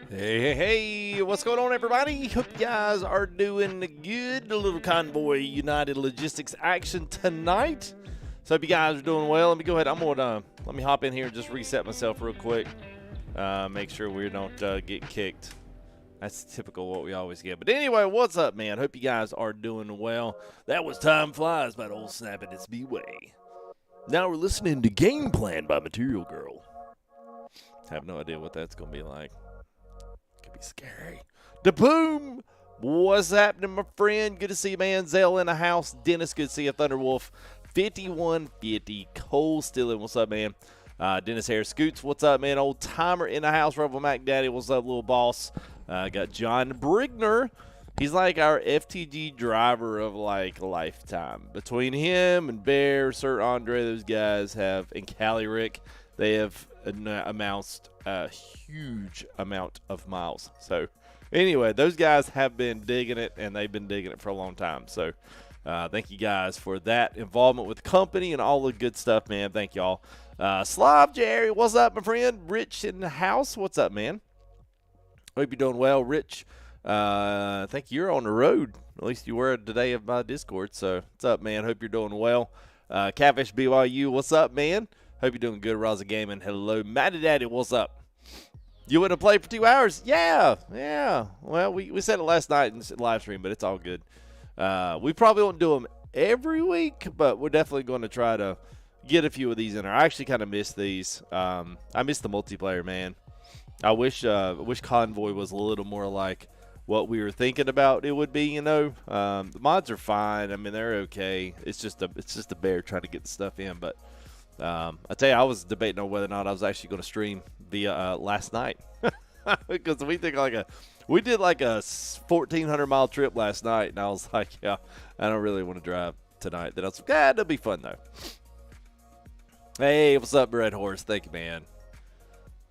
Hey, what's going on, everybody? Hope you guys are doing good. A little Convoy United Logistics action tonight. So hope you guys are doing well. Let me go ahead. Let me hop in here and just reset myself real quick. Make sure we don't get kicked. That's typical what we always get. But anyway, what's up, man? Hope you guys are doing well. That was Time Flies by the old Snap and It's B-Way. Now we're listening to Game Plan by Material Girl. Have no idea what that's going to be like. Could be scary. Da boom! What's happening, my friend? Good to see you, man. Zell in the house. Dennis, good to see you. Thunderwolf 5150. Cole still in. What's up, man? Dennis Harris. Scoots, what's up, man? Old timer in the house. Rebel Mac Daddy, what's up, little boss? Got John Brigner. He's like our FTG driver of like a lifetime. Between him and Bear, Sir Andre, those guys have, and Cali Rick, they have amassed a huge amount of miles. So anyway, those guys have been digging it, and they've been digging it for a long time. So thank you guys for that involvement with the company and all the good stuff, man. Thank y'all. Slav Jerry, what's up, my friend? Rich in the house, what's up, man? Hope you're doing well, Rich. I think you're on the road. At least you were today of my Discord. So what's up, man? Hope you're doing well. Catfish BYU, what's up, man? Hope you're doing good. Raza Gaming, hello. Matty Daddy, what's up? You wouldn't have played for 2 hours? Yeah. Well, we said it last night in the live stream, but it's all good. We probably won't do them every week, but we're definitely going to try to get a few of these in there. I actually kind of miss these. I miss the multiplayer, man. I wish Convoy was a little more like what we were thinking about it would be, you know. The mods are fine. I mean, they're okay. It's just a bear trying to get the stuff in. But I tell you, I was debating on whether or not I was actually going to stream via last night because we did like a 1,400 mile trip last night, and I was like, yeah, I don't really want to drive tonight. Then I was like, it'll be fun though. Hey, what's up, Red Horse? Thank you, man.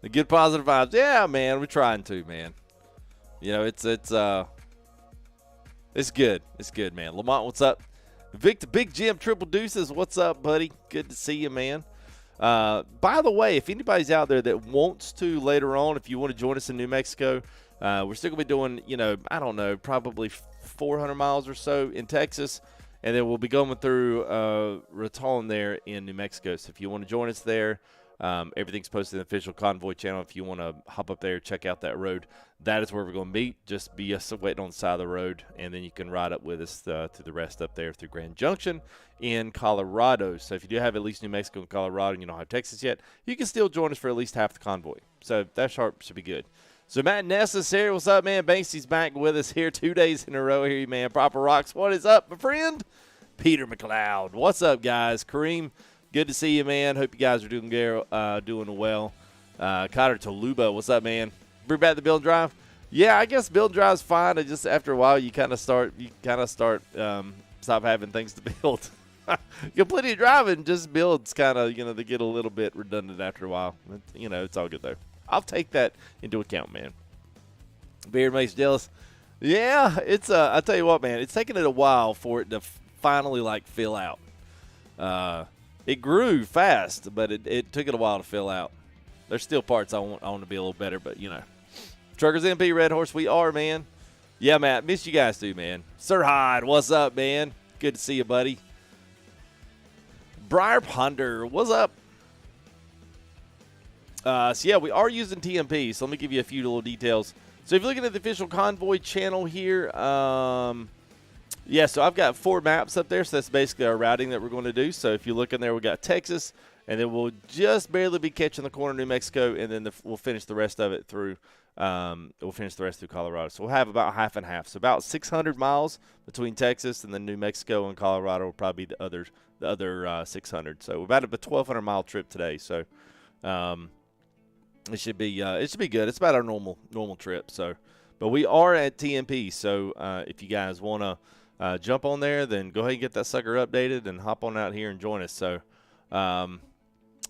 The good positive vibes. Yeah, man, we're trying to, man. You know, it's good. It's good, man. Lamont, what's up? Victor, Big Jim, Triple Deuces, what's up, buddy? Good to see you, man. By the way, if anybody's out there that wants to later on, if you want to join us in New Mexico, we're still going to be doing, you know, I don't know, probably 400 miles or so in Texas, and then we'll be going through Raton there in New Mexico. So if you want to join us there, everything's posted in the official Convoy channel. If you want to hop up there, check out that road, that is where we're going to meet. Just be us waiting on the side of the road, and then you can ride up with us through the rest up there through Grand Junction in Colorado. So if you do have at least New Mexico and Colorado and you don't have Texas yet, you can still join us for at least half the convoy. So that should be good. So Matt Ness is here. What's up, man? Banksy's back with us here 2 days in a row here, man. Proper Rocks, what is up, my friend? Peter McLeod, what's up, guys? Kareem, good to see you, man. Hope you guys are doing well. Connor Toluba, what's up, man? Bring back the build and drive. Yeah, I guess build and drive's fine. It just after a while you kind of start stop having things to build. You got plenty of driving, just builds kind of, you know, they get a little bit redundant after a while. You know, it's all good though. I'll take that into account, man. Beard makes jealous. Yeah, it's I tell you what, man, it's taken it a while for it to finally like fill out. It grew fast, but it took it a while to fill out. There's still parts I want to be a little better, but, you know. Truckers MP, Red Horse, we are, man. Yeah, Matt, miss you guys too, man. Sir Hyde, what's up, man? Good to see you, buddy. Briar Ponder, what's up? So, yeah, we are using TMP, so let me give you a few little details. So, if you're looking at the official Convoy channel here, yeah, so I've got 4 maps up there, so that's basically our routing that we're going to do. So if you look in there, we got Texas, and then we'll just barely be catching the corner of New Mexico, and then we'll finish the rest of it through Colorado. So we'll have about half and half. So about 600 miles between Texas and then New Mexico and Colorado will probably be the other 600. So we're about a 1,200-mile trip today. So it should be good. It's about our normal trip. So, but we are at TMP. So if you guys want to jump on there, then go ahead and get that sucker updated and hop on out here and join us. So, oh,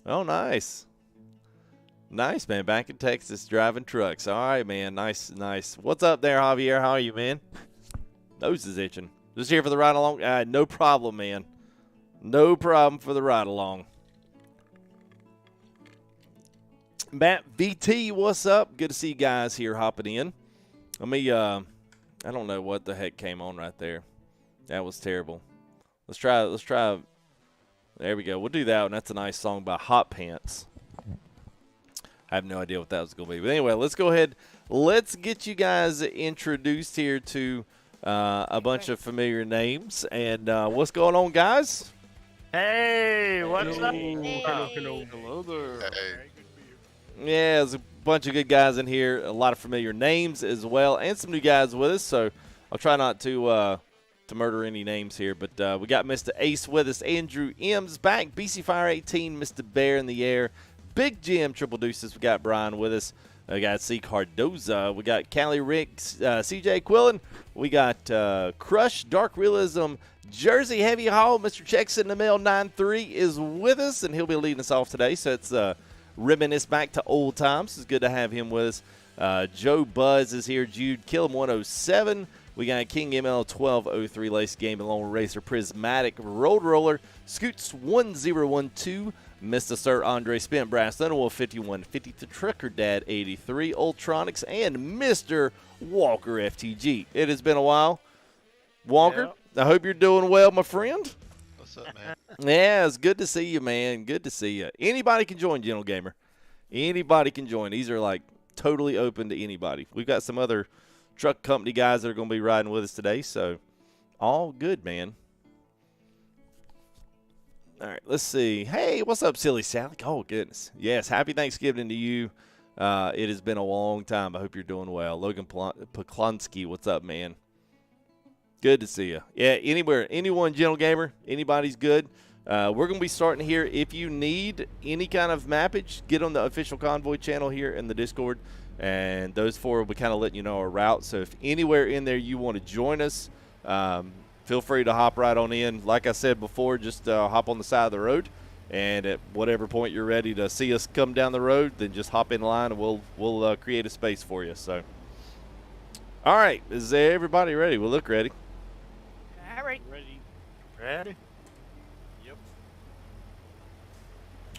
nice, man. Back in Texas driving trucks. All right, man. Nice. What's up there, Javier? How are you, man? Nose is itching. Just here for the ride along. No problem, man. No problem for the ride along. Matt VT, what's up? Good to see you guys here hopping in. Let me, I don't know what the heck came on right there. That was terrible. Let's try. There we go. We'll do that one. That's a nice song by Hot Pants. I have no idea what that was going to be. But anyway, let's go ahead. Let's get you guys introduced here to a bunch of familiar names. And what's going on, guys? Hey, what's up? Hey. Hello there. Hey. Yeah, there's a bunch of good guys in here. A lot of familiar names as well. And some new guys with us. So I'll try not to murder any names here. But we got Mr. Ace with us. Andrew M's back. BC Fire 18. Mr. Bear in the air. Big Jim, Triple Deuces. We got Brian with us. We got C. Cardoza. We got Callie Ricks, CJ Quillen. We got Crush, Dark Realism, Jersey Heavy Haul. Mr. Checks in the Mail 93 is with us, and he'll be leading us off today. So it's reminisce back to old times. It's good to have him with us. Joe Buzz is here. Jude Killam 107. We got King ML 1203, Lace Game and Long Racer, Prismatic Road Roller, Scoots 1012. Mr. Sir Andre Spent Brass, Thunderwolf 5150, the Trucker Dad 83, Ultronics, and Mr. Walker FTG. It has been a while. Walker, I hope you're doing well, my friend. What's up, man? Yeah, it's good to see you, man. Good to see you. Anybody can join, Gentle Gamer. Anybody can join. These are like totally open to anybody. We've got some other truck company guys that are going to be riding with us today, so all good, man. All right, let's see. Hey, what's up, Silly Sally? Oh, goodness. Yes, happy Thanksgiving to you. It has been a long time. I hope you're doing well. Logan Poklonsky, what's up, man? Good to see you. Yeah, anyone, Gentle Gamer, anybody's good. We're going to be starting here. If you need any kind of mappage, get on the official Convoy channel here in the Discord, and those four will be kind of letting you know our route. So if anywhere in there you want to join us, feel free to hop right on in. Like I said before, just hop on the side of the road, and at whatever point you're ready to see us come down the road, then just hop in line, and we'll create a space for you. So, all right, is everybody ready? We look ready. All right. Ready? Yep.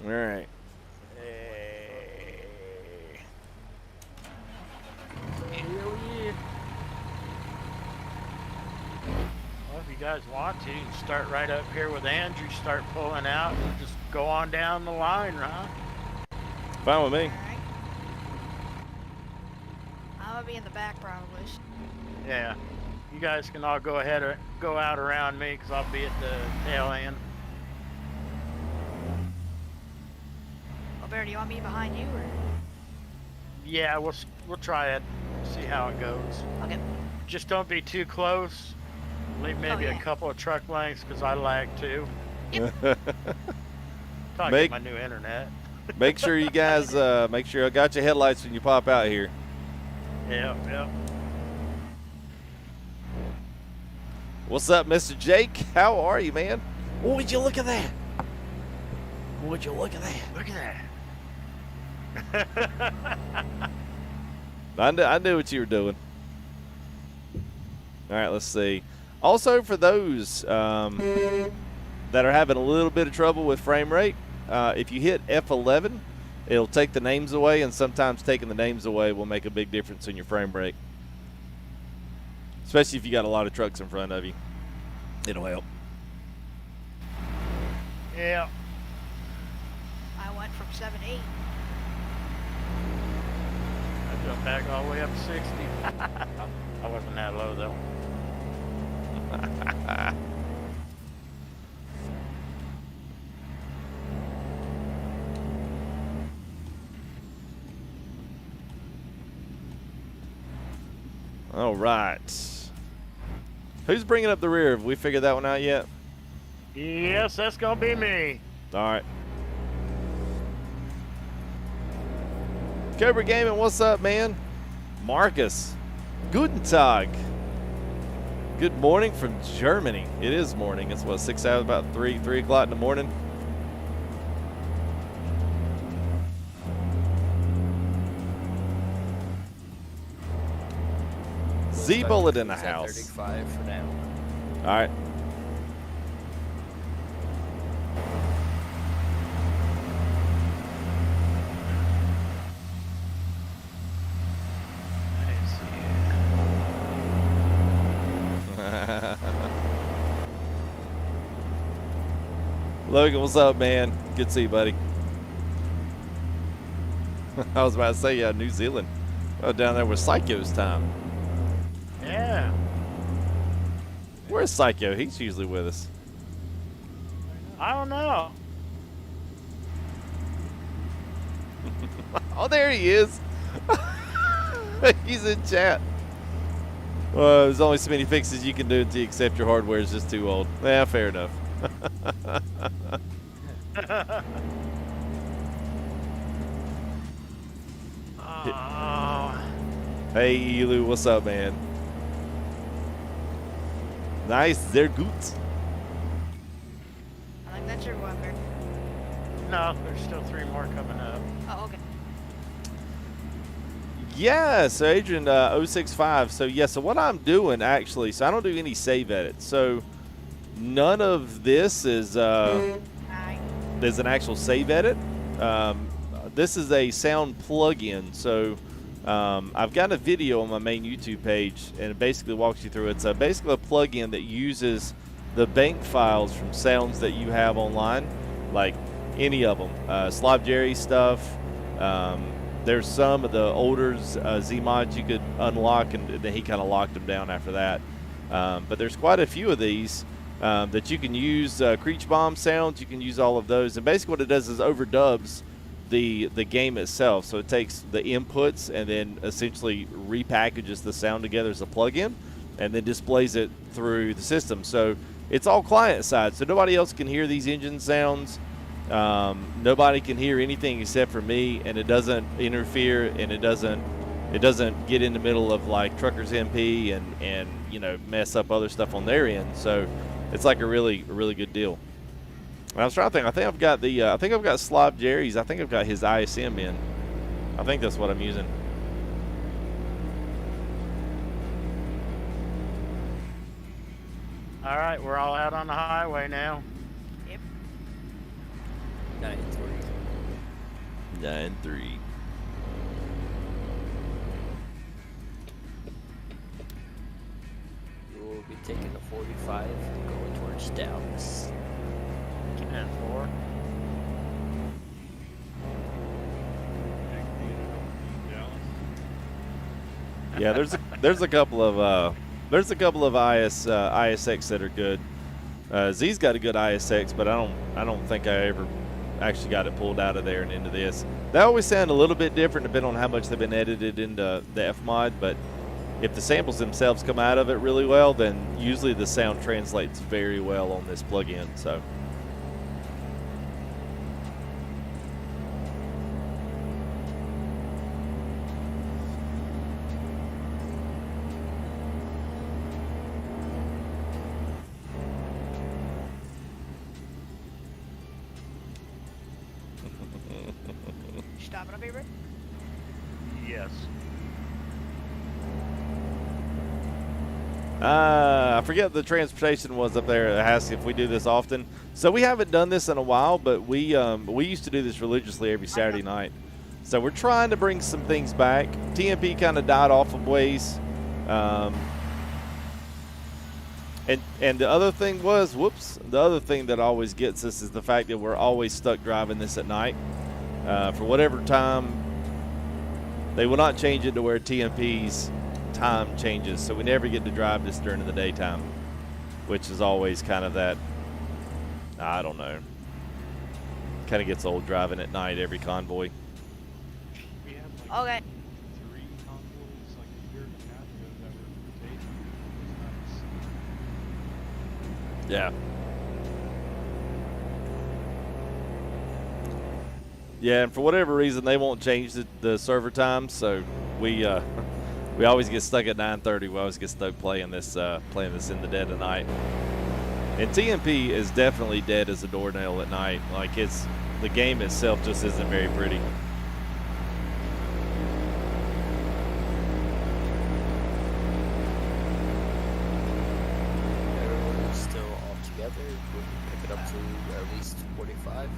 All right. Hell yeah. Well, if you guys want to, you can start right up here with Andrew, start pulling out, and just go on down the line, right? Fine with me. Alright. I'm gonna be in the back probably. Yeah. You guys can all go ahead or go out around me, because I'll be at the tail end. Well, Bear, do you want me behind you or? Yeah, we'll try it. See how it goes. Okay. Just don't be too close. Leave maybe yeah. a couple of truck lengths, because I lag too. Make Talking my new internet. make sure you guys make sure I got your headlights when you pop out here. Yep. What's up, Mr. Jake? How are you, man? Oh, would you look at that? Would you look at that? Look at that. I knew what you were doing. All right, let's see. Also, for those that are having a little bit of trouble with frame rate, if you hit F11, it'll take the names away, and sometimes taking the names away will make a big difference in your frame rate. Especially if you got a lot of trucks in front of you. It'll help. Yeah. I went from 7 to 8. I jumped back all the way up to 60. I wasn't that low though. All right. Who's bringing up the rear? Have we figured that one out yet? Yes, that's gonna be me. All right. Cobra Gaming, what's up, man? Marcus, guten Tag. Good morning from Germany. It is morning. It's what, 6 hours, about 3 o'clock in the morning. Z-Bullet in the house. 35 for now. All right. Logan, what's up, man? Good to see you, buddy. I was about to say, yeah, New Zealand. Oh, down there with Psycho's time. Yeah. Where's Psycho? He's usually with us. I don't know. Oh, there he is. He's in chat. Well, there's only so many fixes you can do until you accept your hardware is just too old. Yeah, fair enough. Oh. Hey, Elu, what's up, man? Nice, they're good. I think that's your one, Bear. No, there's still 3 more coming up. Oh, okay. Yeah, so Adrian, 065. So, yeah, so what I'm doing, actually, so I don't do any save edits. So, none of this is Aye. there's an actual save edit. This is a sound plug-in. So, I've got a video on my main YouTube page, and it basically walks you through. It's basically a plug-in that uses the bank files from sounds that you have online, like any of them. Slob Jerry stuff. There's some of the older Z mods you could unlock, and then he kind of locked them down after that. But there's quite a few of these that you can use. Creech Bomb sounds, you can use all of those. And basically what it does is overdubs the game itself. So it takes the inputs and then essentially repackages the sound together as a plugin and then displays it through the system. So it's all client side. So nobody else can hear these engine sounds. Nobody can hear anything except for me, and it doesn't interfere, and it doesn't get in the middle of like Truckers MP and you know, mess up other stuff on their end. So it's like a really good deal. And I was trying to think. I think I've got Slob Jerry's. I think I've got his ISM in. I think that's what I'm using. All right, we're all out on the highway now. Yep. 9-3. 9-3. We'll be taking the 45 and going towards Dallas. 10-4. Yeah, there's a couple of ISX that are good. Z's got a good ISX, but I don't think I ever actually got it pulled out of there and into this. They always sound a little bit different depending on how much they've been edited into the F mod, but if the samples themselves come out of it really well, then usually the sound translates very well on this plugin. So. Stopping up here, Bear? Yes. I forget what the transportation was up there. It asks if we do this often. So we haven't done this in a while, but we used to do this religiously every Saturday night. So we're trying to bring some things back. TMP kind of died off of ways. And the other thing was, the other thing that always gets us is the fact that we're always stuck driving this at night. For whatever time, they will not change it to where TMP's time changes, so we never get to drive this during the daytime, which is always kind of that, I don't know, kind of gets old driving at night every convoy. We had like Okay. 3 convoys like a year and a half ago that were rotating. It was nice. Yeah. Yeah, and for whatever reason, they won't change the server time, so we always get stuck at 9:30. We always get stuck playing this in the dead of night. And TMP is definitely dead as a doornail at night. Like, the game itself just isn't very pretty. Everyone's still all together. We'll pick it up to at least 45.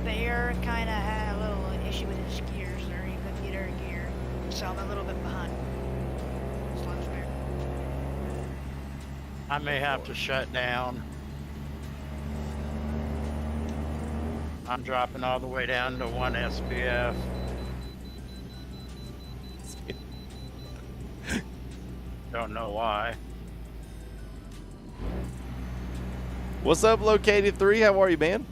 Bear kind of had a little issue with his gears there. He couldn't get her in gear, so I'm a little bit behind. Slow as Bear. I may have to shut down. I'm dropping all the way down to 1 SPF. Don't know why. What's up, Located 3? How are you, man?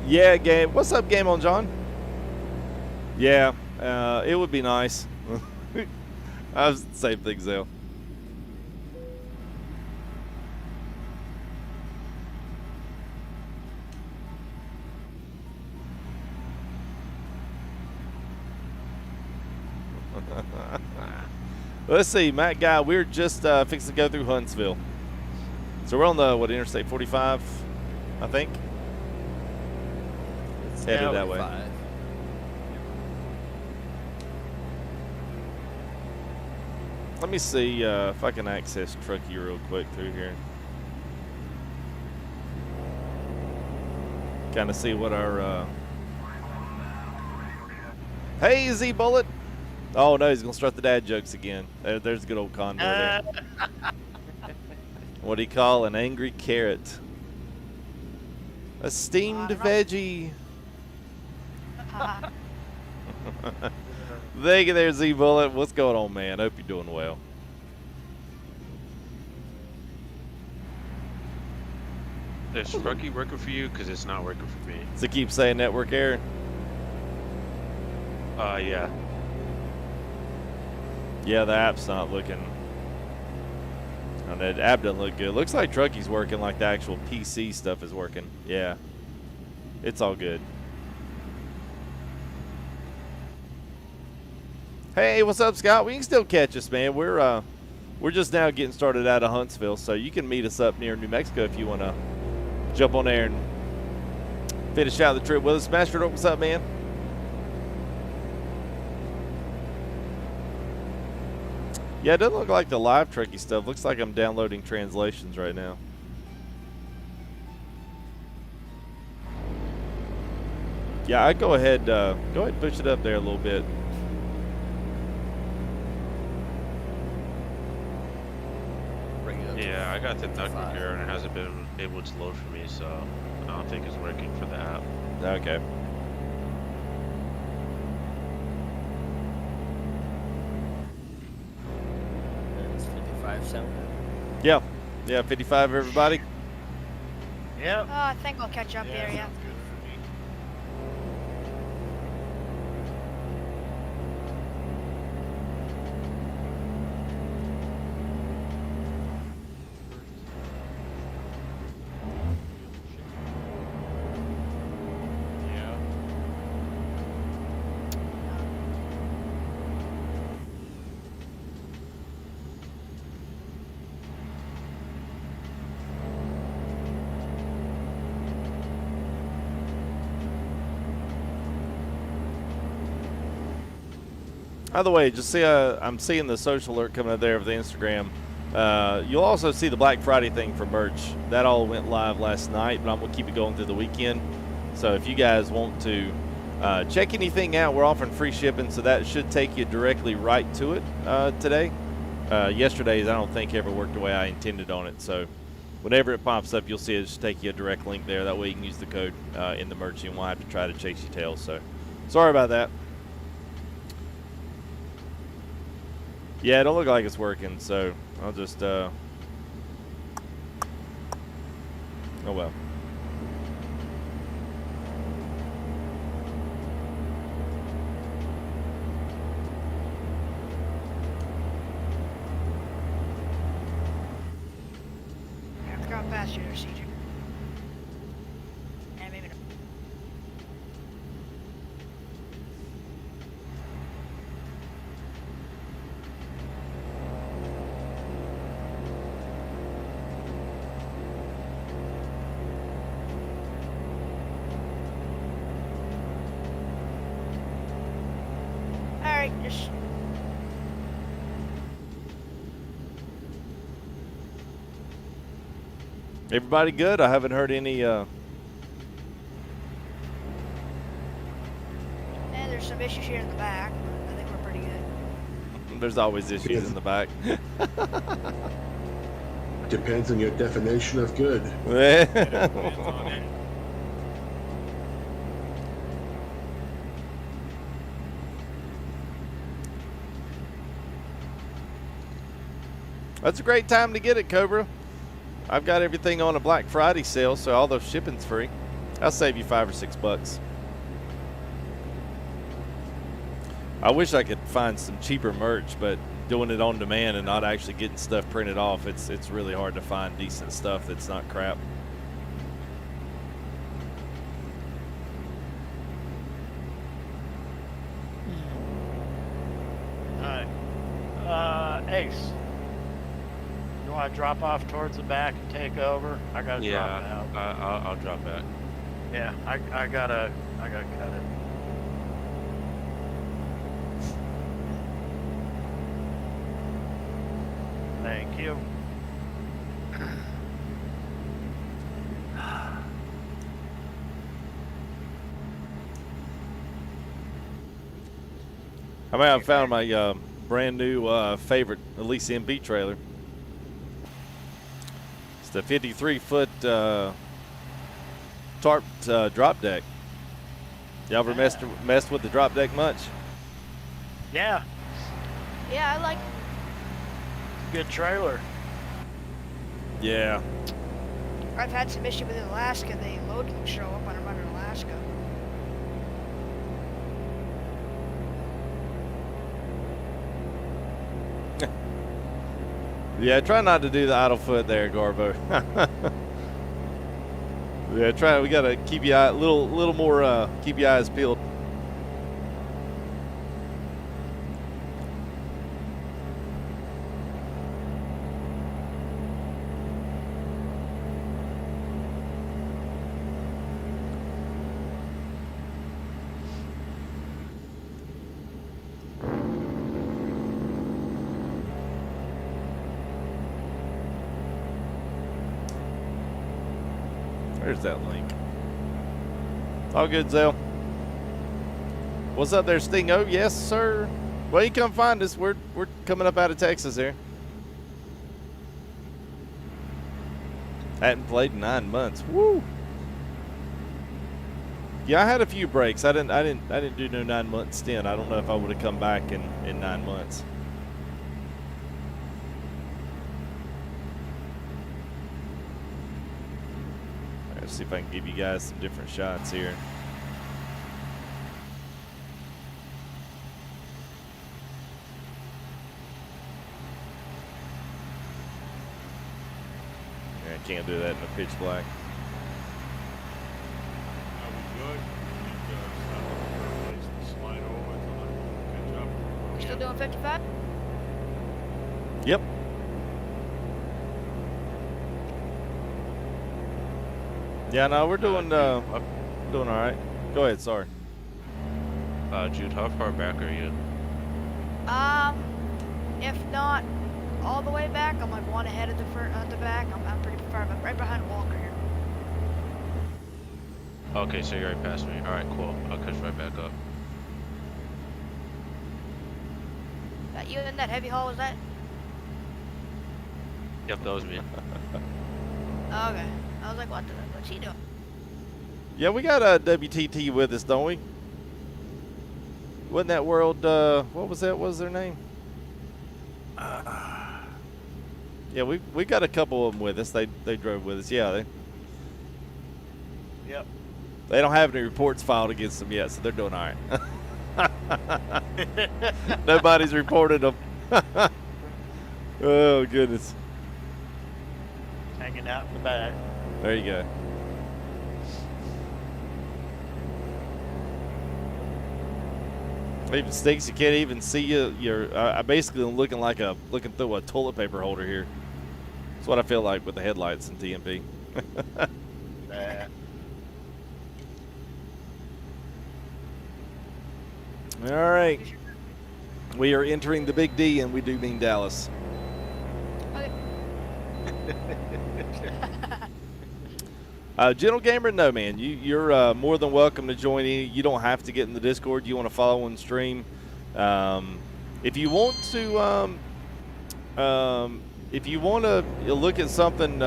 Yeah, Game. What's up, Game on John? Yeah, it would be nice. I was the same thing, Zell. Let's see, Matt Guy, we're just fixing to go through Huntsville. So we're on the, what, Interstate 45, I think? It's headed that way. Let me see if I can access Truckee real quick through here. Kind of see what our... Hey, Z-Bullet! Oh, no, he's going to start the dad jokes again. There's a good old Convoy there. What do you call an angry carrot? A steamed veggie. Thank you there, Z-Bullet. What's going on, man? Hope you're doing well. Is Truckee working for you? Because it's not working for me. Does it keep saying network error? Yeah. Yeah, the app's not looking. Oh, that app doesn't look good. Looks like Truckee's working like the actual PC stuff is working. Yeah. It's all good. Hey, what's up, Scott? We can still catch us, man. We're just now getting started out of Huntsville, so you can meet us up near New Mexico if you want to jump on there and finish out the trip with us. Master, what's up, man? Yeah, it doesn't look like the live Truckee stuff. Looks like I'm downloading translations right now. Yeah, I'd go ahead and push it up there a little bit. Yeah, I got the network error and it hasn't been able to load for me, so I don't think it's working for the app. Okay. It's 55 sound. Yeah. Yeah, 55, everybody. Yep. Oh, I think we'll catch up here, yeah. Sounds good for me. Yeah. By the way, just see, I'm seeing the social alert coming up there of the Instagram. You'll also see the Black Friday thing for merch. That all went live last night, but I'm going to keep it going through the weekend. So if you guys want to check anything out, we're offering free shipping, so that should take you directly right to it today. Yesterday's, I don't think, ever worked the way I intended on it. So whenever it pops up, you'll see it just take you a direct link there. That way you can use the code in the merch. You won't have to try to chase your tail. So sorry about that. Yeah, it don't look like it's working, so I'll just, oh well. I've gone past you there, CJ. And maybe not. Alright, just Everybody good? I haven't heard any, and there's some issues here in the back, but I think we're pretty good. There's always issues in the back. Depends on your definition of good. That's a great time to get it, Cobra. I've got everything on a Black Friday sale, so all the shipping's free. I'll save you $5 or $6. I wish I could find some cheaper merch, but doing it on demand and not actually getting stuff printed off, it's really hard to find decent stuff that's not crap. Alright. Ace. You want to drop off towards the back and take over? I gotta drop out. I'll drop back. Yeah, I gotta cut it. Thank you. I mean, I found my brand new favorite Elise MB trailer. It's the 53-foot tarped drop deck. Y'all ever messed with the drop deck much? Yeah, Yeah, I like. good trailer. Yeah. I've had some issue with Alaska. The load won't show up when I'm running Alaska. Yeah, try not to do the idle foot there, Garbo. Yeah, we gotta keep your eye, little more, keep your eyes peeled. There's that link. All good, Zell. What's up there, Stingo? Yes, sir. Well, you come find us. We're coming up out of Texas here. Hadn't played in 9 months. Woo. Yeah, I had a few breaks. I didn't do no 9 month stint. I don't know if I would have come back in 9 months. Let's see if I can give you guys some different shots here. Yeah, I can't do that in the pitch black. Are we good? I think it's not the place to slide over until I catch up. You still doing 55? Yep. Yeah, no, we're doing all right. Go ahead, sorry. Jude, how far back are you? If not all the way back, I'm like one ahead of the back. I'm pretty far, but right behind Walker here. Okay, so you're right past me. Alright, cool. I'll catch right back up. That you in that heavy haul, was that? Yep, that was me. Oh, okay. I was like, what's he doing? Yeah, we got a WTT with us, don't we? Wasn't that World, what was that? What was their name? Yeah, we got a couple of them with us. They drove with us. Yeah, Yep. they don't have any reports filed against them yet, so they're doing all right. Nobody's reported them. Oh, goodness. Hanging out in the back. There you go. Even Stinks, you can't even see you. You're basically looking through a toilet paper holder here. That's what I feel like with the headlights in TMP. Nah. All right. We are entering the Big D, and we do mean Dallas. Okay. Gentle Gamer, no, man. You're more than welcome to join in. You don't have to get in the Discord. You want to follow on stream. If you want to, if you want to look at something,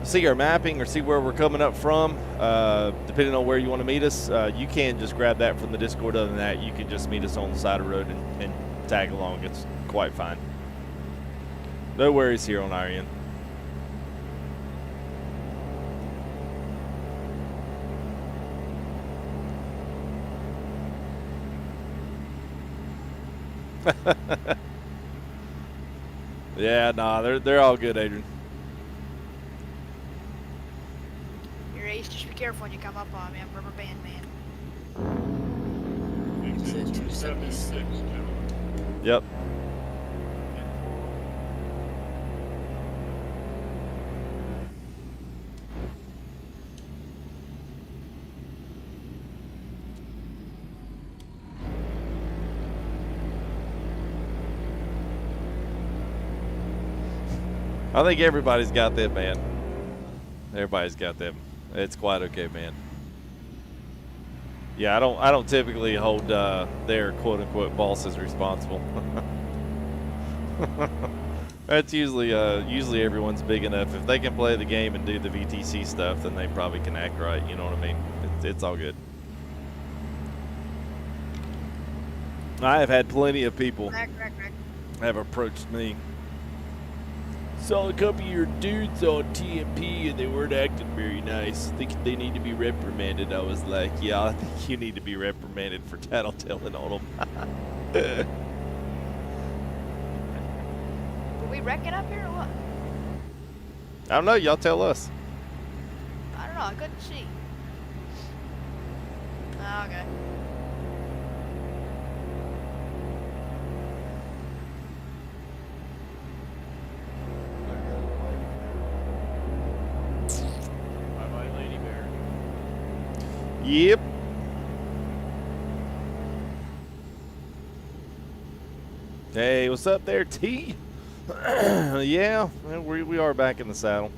see our mapping or see where we're coming up from, depending on where you want to meet us, you can just grab that from the Discord. Other than that, you can just meet us on the side of the road and tag along. It's quite fine. No worries here on our end. Yeah, nah, they're all good, Adrian. Your Ace, just be careful when you come up on me. I'm rubber band man. Exit 276. gentlemen. Yep. I think everybody's got that, man. Everybody's got them. It's quite okay, man. Yeah, I don't typically hold their quote unquote bosses responsible. That's usually everyone's big enough. If they can play the game and do the VTC stuff, then they probably can act right. You know what I mean? It's all good. I have had plenty of people have approached me. Saw a couple of your dudes on TMP and they weren't acting very nice. Think they need to be reprimanded. I was like, yeah, I think you need to be reprimanded for tattletelling on them. Were we wrecking up here or what? I don't know. Y'all tell us. I don't know. I couldn't see. Oh, okay. Bye-bye, Lady Bear. Yep. Hey, what's up there, T? Yeah, well, we are back in the saddle.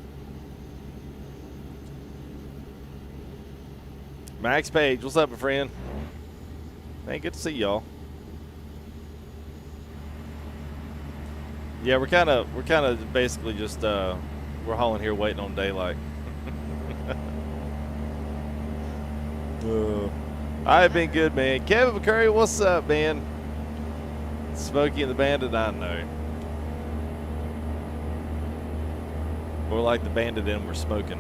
Max Page, what's up, my friend? Hey, good to see y'all. Yeah, we're kind of basically just we're hauling here waiting on daylight. I've been good, man. Kevin McCurry, what's up, man? Smokey and the Bandit, I know. More like the Bandit and we're smoking.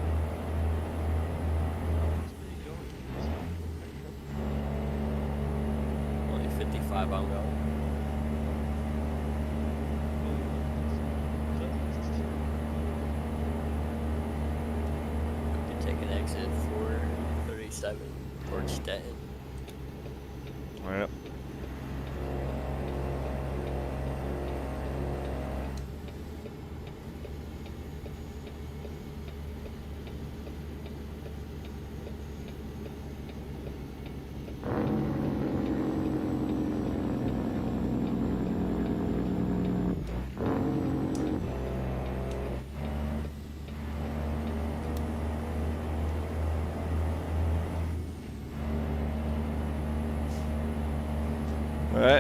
Only 55 ongoing. Could take an exit 437 towards Stettin. Yep.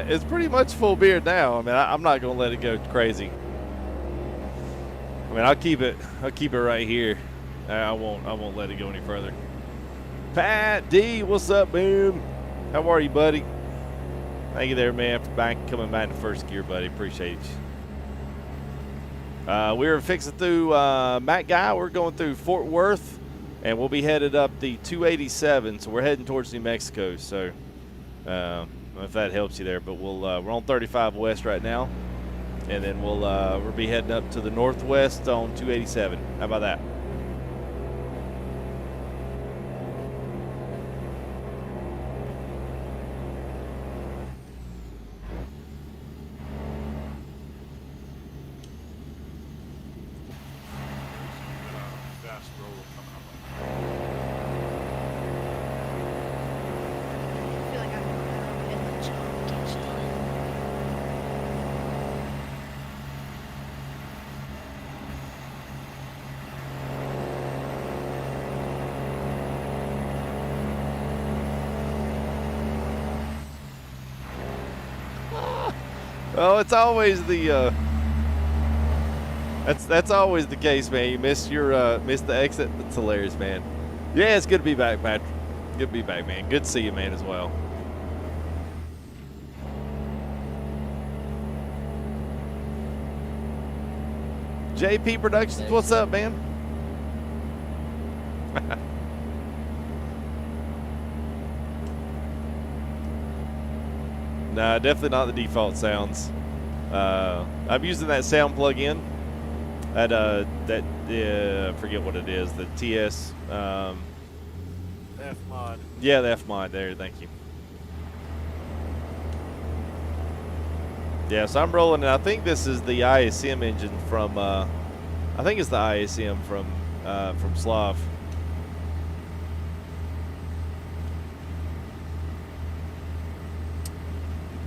It's pretty much full beard now. I mean, I'm not gonna let it go crazy. I mean, I'll keep it right here. I won't let it go any further. Pat D, what's up, boom? How are you, buddy? Thank you there, man, for coming back to first gear, buddy. Appreciate you. We're fixing through Matt Guy. We're going through Fort Worth, and we'll be headed up the 287. So we're heading towards New Mexico. So. If that helps you there, but we're on 35 West right now, and then we'll be heading up to the northwest on 287. How about that? Fast roll coming up. I feel like I'm in the zone. Can't see. Oh, it's always the that's always the case, man. You missed your missed the exit. That's hilarious, man. Yeah, it's good to be back, man. Good to be back, man. Good to see you, man, as well. JP Productions, what's up, man? Nah, definitely not the default sounds. I'm using that sound plug-in. I forget what it is. The TS. F-Mod. Yeah, the F-Mod there. Thank you. Yeah, so I'm rolling, and I think this is the ISM engine from. I think it's the ISM from Slav.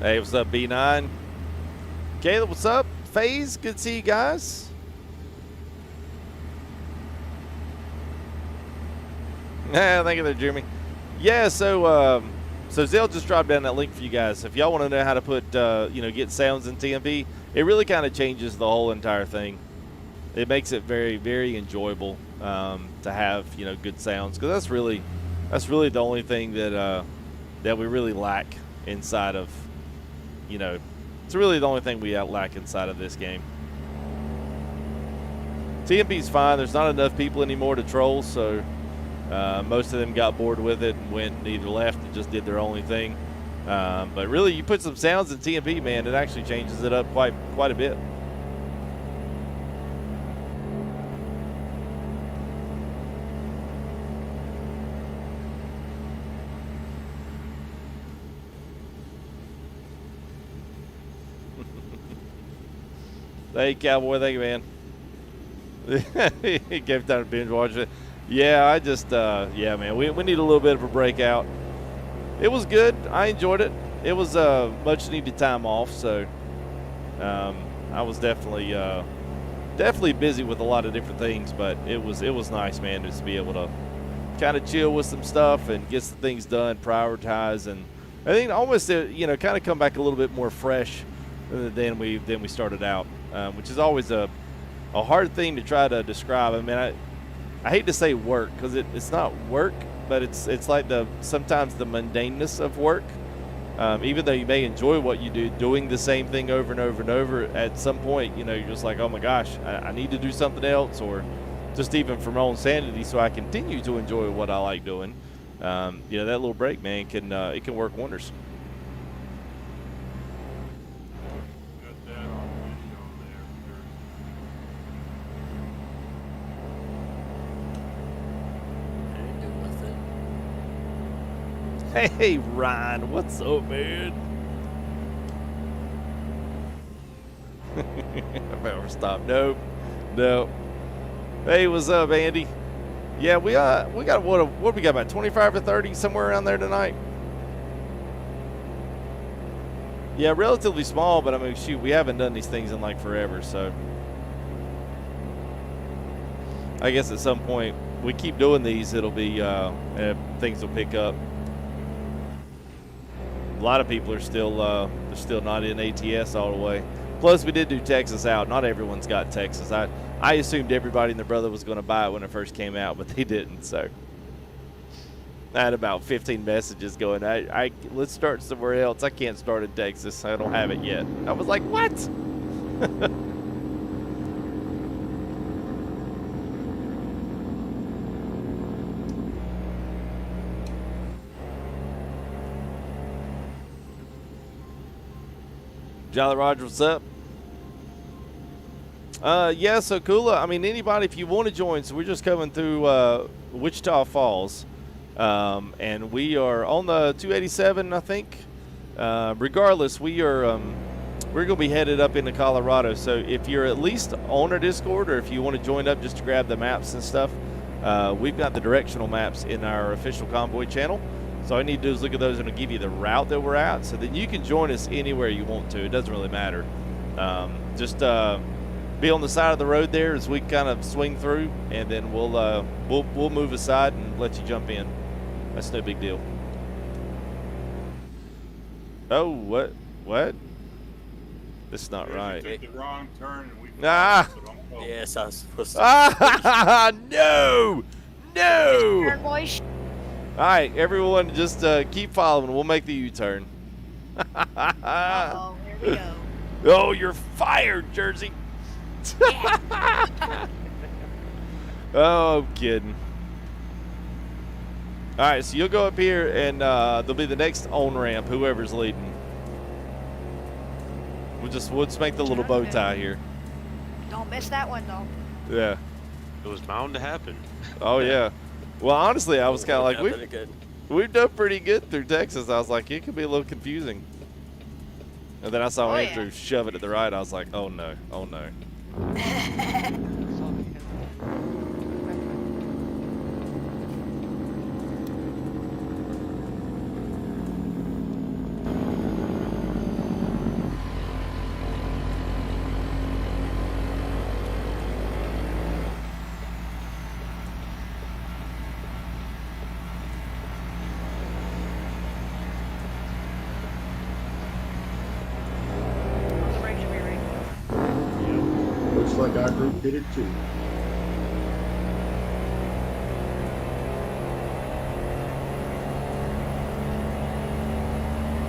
Hey, what's up, B9? Caleb, what's up? FaZe, good to see you guys. Thank you there, Jeremy. Yeah, so Zell just dropped down that link for you guys. If y'all want to know how to put, get sounds in TMP, it really kind of changes the whole entire thing. It makes it very, very enjoyable to have, good sounds, because that's really the only thing that we really lack inside of, it's really the only thing we lack inside of this game. TMP's fine. There's not enough people anymore to troll, so most of them got bored with it and went and either left and just did their only thing. But really, you put some sounds in TMP, man, it actually changes it up quite a bit. Hey, Cowboy, thank you, man. He gave time to binge watch it. Yeah, I just, yeah, man, we need a little bit of a breakout. It was good. I enjoyed it. It was much needed time off, so I was definitely busy with a lot of different things, but it was nice, man, just to be able to kind of chill with some stuff and get some things done, prioritize, and I think almost kind of come back a little bit more fresh than we started out, which is always a hard thing to try to describe. I mean, I hate to say work, because it's not work, but it's like sometimes the mundaneness of work. Even though you may enjoy what you do, doing the same thing over and over and over, at some point, you're just like, oh my gosh, I need to do something else, or just even for my own sanity, so I continue to enjoy what I like doing. That little break, man, it can work wonders. Got that on video there. Hey, Ryan, what's up, man? I better stop. Nope. Hey, what's up, Andy? Yeah, we got what we got, about 25 or 30 somewhere around there tonight. Yeah, relatively small, but I mean, shoot, we haven't done these things in like forever, so I guess at some point we keep doing these, it'll be things will pick up. A lot of people are still they're still not in ATS all the way. Plus, we did do Texas out. Not everyone's got Texas. I assumed everybody and their brother was going to buy it when it first came out, but they didn't. So I had about 15 messages going, let's start somewhere else. I can't start in Texas. I don't have it yet. I was like, what? Jolly Roger, what's up? Yeah, so Kula, I mean, anybody, if you want to join, so we're just coming through Wichita Falls, and we are on the 287, I think. Regardless, we're going to be headed up into Colorado, so if you're at least on our Discord, or if you want to join up just to grab the maps and stuff, we've got the directional maps in our official Convoy channel. So all you need to do is look at those, and it'll give you the route that we're at, so then you can join us anywhere you want to. It doesn't really matter. Just be on the side of the road there as we kind of swing through, and then we'll move aside and let you jump in. That's no big deal. Oh, what? This is not Here's right. You took the wrong turn and we Ah! so don't go. Yes, I was supposed to. Ah, no! No! Turn, boys. All right, everyone, just keep following. We'll make the U-turn. Uh-oh, here we go. Oh, you're fired, Jersey. Oh, I'm kidding. All right, so you'll go up here, and there'll be the next on-ramp, whoever's leading. We'll just make the little bow tie here. Don't miss that one, though. Yeah. It was bound to happen. Oh, yeah. Well, honestly, I was kind of like, Yeah, good. we've done pretty good through Texas. I was like, it could be a little confusing. And then I saw Oh, Andrew yeah. shove it to the right. I was like, oh, no. Oh, no. The brakes are ready. Looks like our group did it too.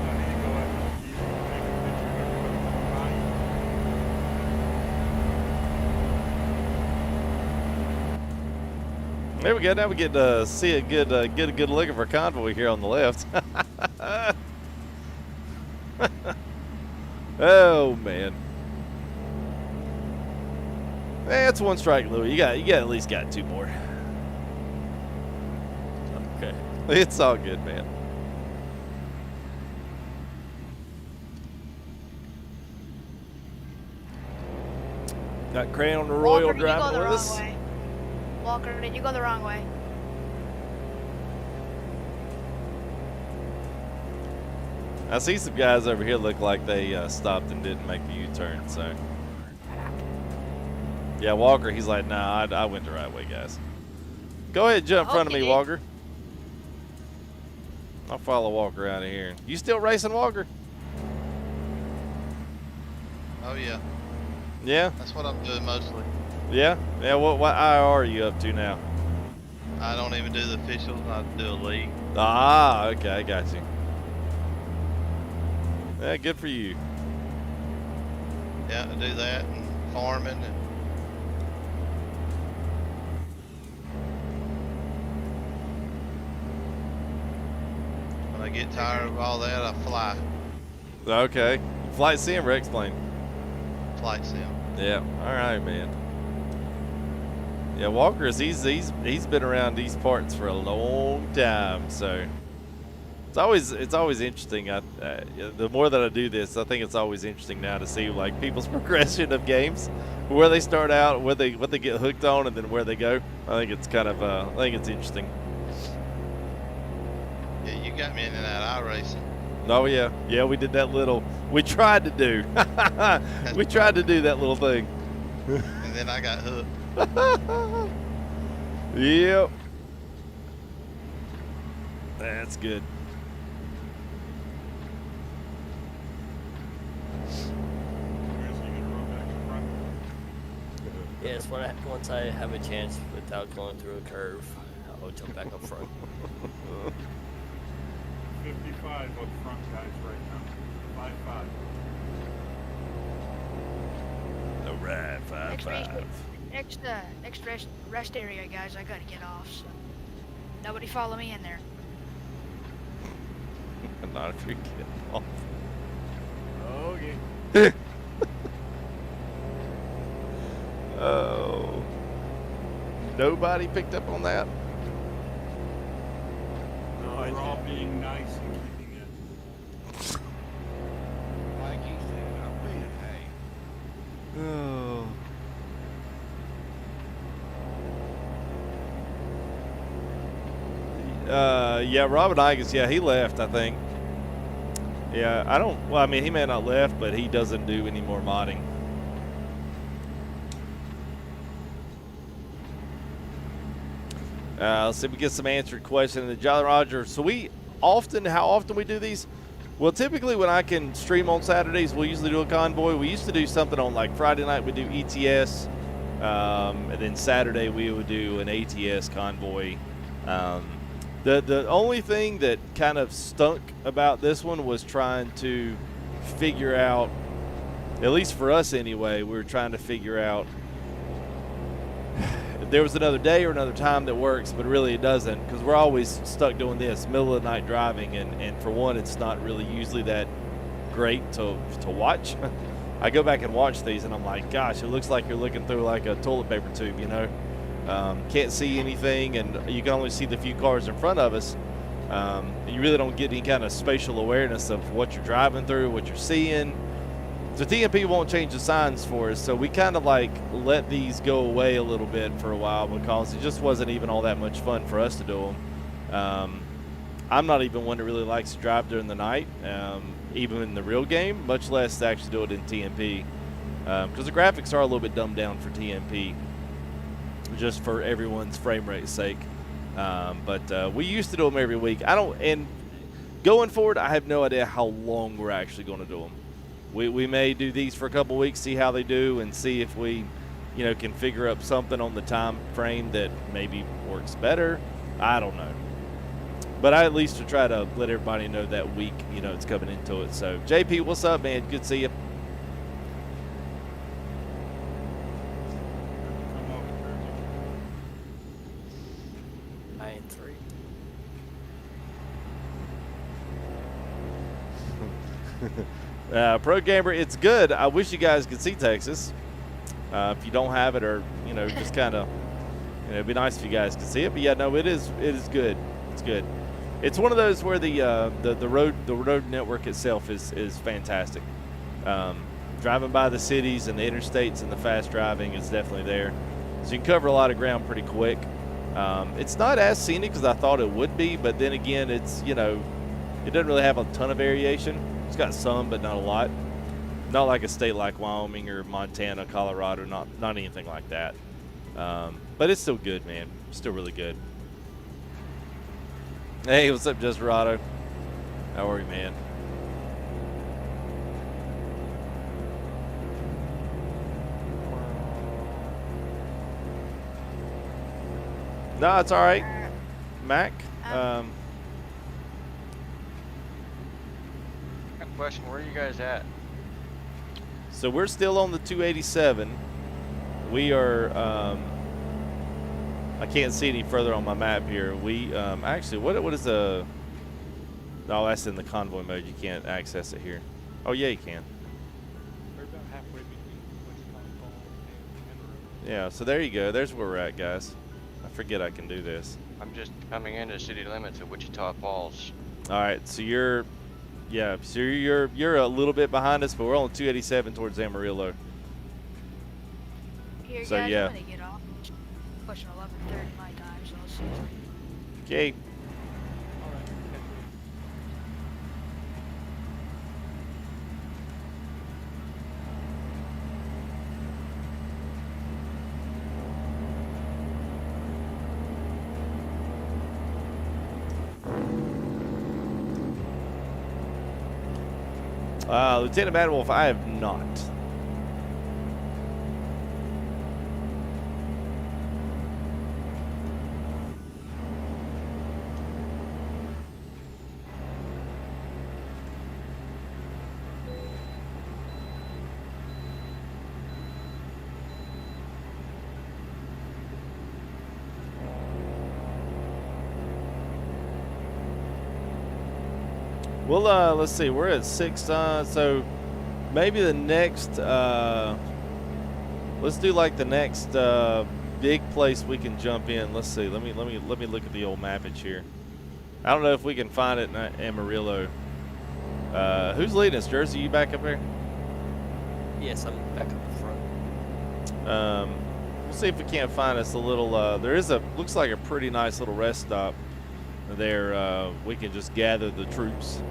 I need to go out and take a picture of everybody. There we go. Now we get to see a good look at our convoy here on the left. Oh man, that's one strike, Louis. You got at least got two more. Okay. It's all good, man. Got Crayon on the Royal Walker, did you go driving the with wrong us. way? Walker, did you go the wrong way? I see some guys over here look like they stopped and didn't make the U-turn. So, yeah, Walker, he's like, nah, I went the right way, guys. Go ahead, jump in front of me, Okay. Walker. I'll follow Walker out of here. You still racing, Walker? Oh yeah, Yeah, that's what I'm doing mostly. yeah, yeah. What IR are you up to now? I don't even do the officials. I do a league. Ah, okay, I got you. Yeah, good for you. Yeah, I do that and farming and when I get tired of all that, I fly Okay, flight sim or X-plane? flight sim. Yeah. All right, man. Yeah, Walker's he's been around these parts for a long time, so it's always interesting. The more that I do this, I think it's always interesting now to see like people's progression of games, where they start out, what they get hooked on, and then where they go. I think it's kind of I think it's interesting. Yeah, you got me into that iRacing. Oh yeah, yeah. We did that little. We tried to do. We tried to do that little thing. And then I got hooked. Yep. That's good. Where's he gonna run back to front? Yes, once I have a chance without going through a curve, I'll jump back up front. 55 up front, guys, right now. 5-5. All right, 5-5. Next rest area, guys. I gotta get off. So nobody follow me in there. Not if you get off. Okay. Oh. Nobody picked up on that? No, we're all being nice and keeping it. Like he said, I'm being hey. Oh. Yeah, Robin Igus, yeah, he left, I think. Yeah, well, I mean, he may not left, but he doesn't do any more modding. Let's see if we get some answered questions. The Jolly Roger. So how often we do these? Well, typically when I can stream on Saturdays, we'll usually do a convoy. We used to do something on like Friday night, we do ETS, and then Saturday we would do an ATS convoy. The only thing that kind of stunk about this one was trying to figure out, at least for us anyway, we were trying to figure out if there was another day or another time that works, but really it doesn't, because we're always stuck doing this middle of the night driving, and for one, it's not really usually that great to watch. I go back and watch these and I'm like, gosh, it looks like you're looking through like a toilet paper tube, you know. Can't see anything, and you can only see the few cars in front of us. You really don't get any kind of spatial awareness of what you're driving through, what you're seeing. The TMP won't change the signs for us, so we kind of like let these go away a little bit for a while because it just wasn't even all that much fun for us to do them. I'm not even one that really likes to drive during the night, even in the real game, much less to actually do it in TMP, because the graphics are a little bit dumbed down for TMP, just for everyone's frame rate sake. But we used to do them every week. And going forward, I have no idea how long we're actually going to do them. We may do these for a couple weeks, see how they do, and see if we, you know, can figure up something on the time frame that maybe works better. I don't know. But I at least to try to let everybody know that week, you know, it's coming into it. So, JP, what's up, man? Good to see you. Pro Gamer, it's good. I wish you guys could see Texas. If you don't have it, or you know, just kind of, you know, it'd be nice if you guys could see it. But yeah, no, it is good. It's good. It's one of those where the road network itself is fantastic. Driving by the cities and the interstates and the fast driving is definitely there, so you can cover a lot of ground pretty quick. It's not as scenic as I thought it would be, but then again, it's, you know, it doesn't really have a ton of variation. It's got some, but not a lot. Not like a state like Wyoming or Montana, Colorado, not anything like that. But it's still good, man. Still really good. Hey, what's up, Desperado? How are you, man? No, it's all right, Mac. Question, where are you guys at? So we're still on the 287. We are, I can't see any further on my map here. We, actually, what is the, oh, that's in the convoy mode. You can't access it here. Oh, yeah, you can. We're about halfway between Wichita and Yeah, so there you go. There's where we're at, guys. I forget I can do this. I'm just coming into city limits of Wichita Falls. All right, so you're, yeah, so you're a little bit behind us, but we're on 287 towards Amarillo. Here, So, guys, yeah. I'm gonna get off. Pushing 11:30 my time, so I'll see you. Okay. Lieutenant Bad Wolf, I have not. Well, let's see. We're at 6. So maybe the next. Let's do like the next big place we can jump in. Let's see. Let me look at the old mappage here. I don't know if we can find it in Amarillo. Who's leading us? Jersey, you back up there? Yes, I'm back up front. We'll see if we can't find us a little. There is looks like a pretty nice little rest stop there. We can just gather the troops.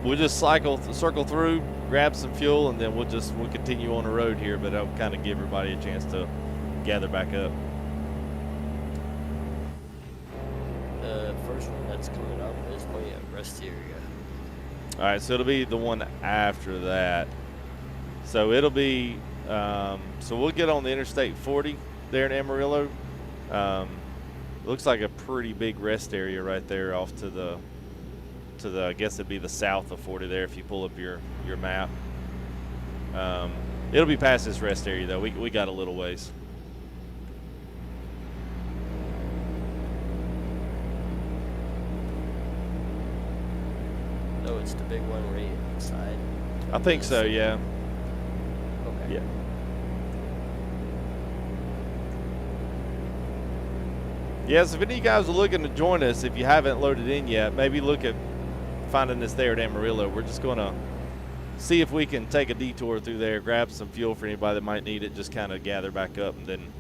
We'll just circle through, grab some fuel, and then we'll continue on the road here. But I'll kind of give everybody a chance to gather back up. The first one that's coming up is way at rest area. All right, so it'll be the one after that. So it'll be, so we'll get on the Interstate 40 there in Amarillo. Looks like a pretty big rest area right there off to the, I guess it'd be the south of 40 there if you pull up your map. It'll be past this rest area though. We got a little ways. No, it's the big one right inside. I think so, yeah. Okay. Yeah. Yes, if any of you guys are looking to join us, if you haven't loaded in yet, maybe look at finding us there at Amarillo. We're just going to see if we can take a detour through there, grab some fuel for anybody that might need it, just kind of gather back up, and then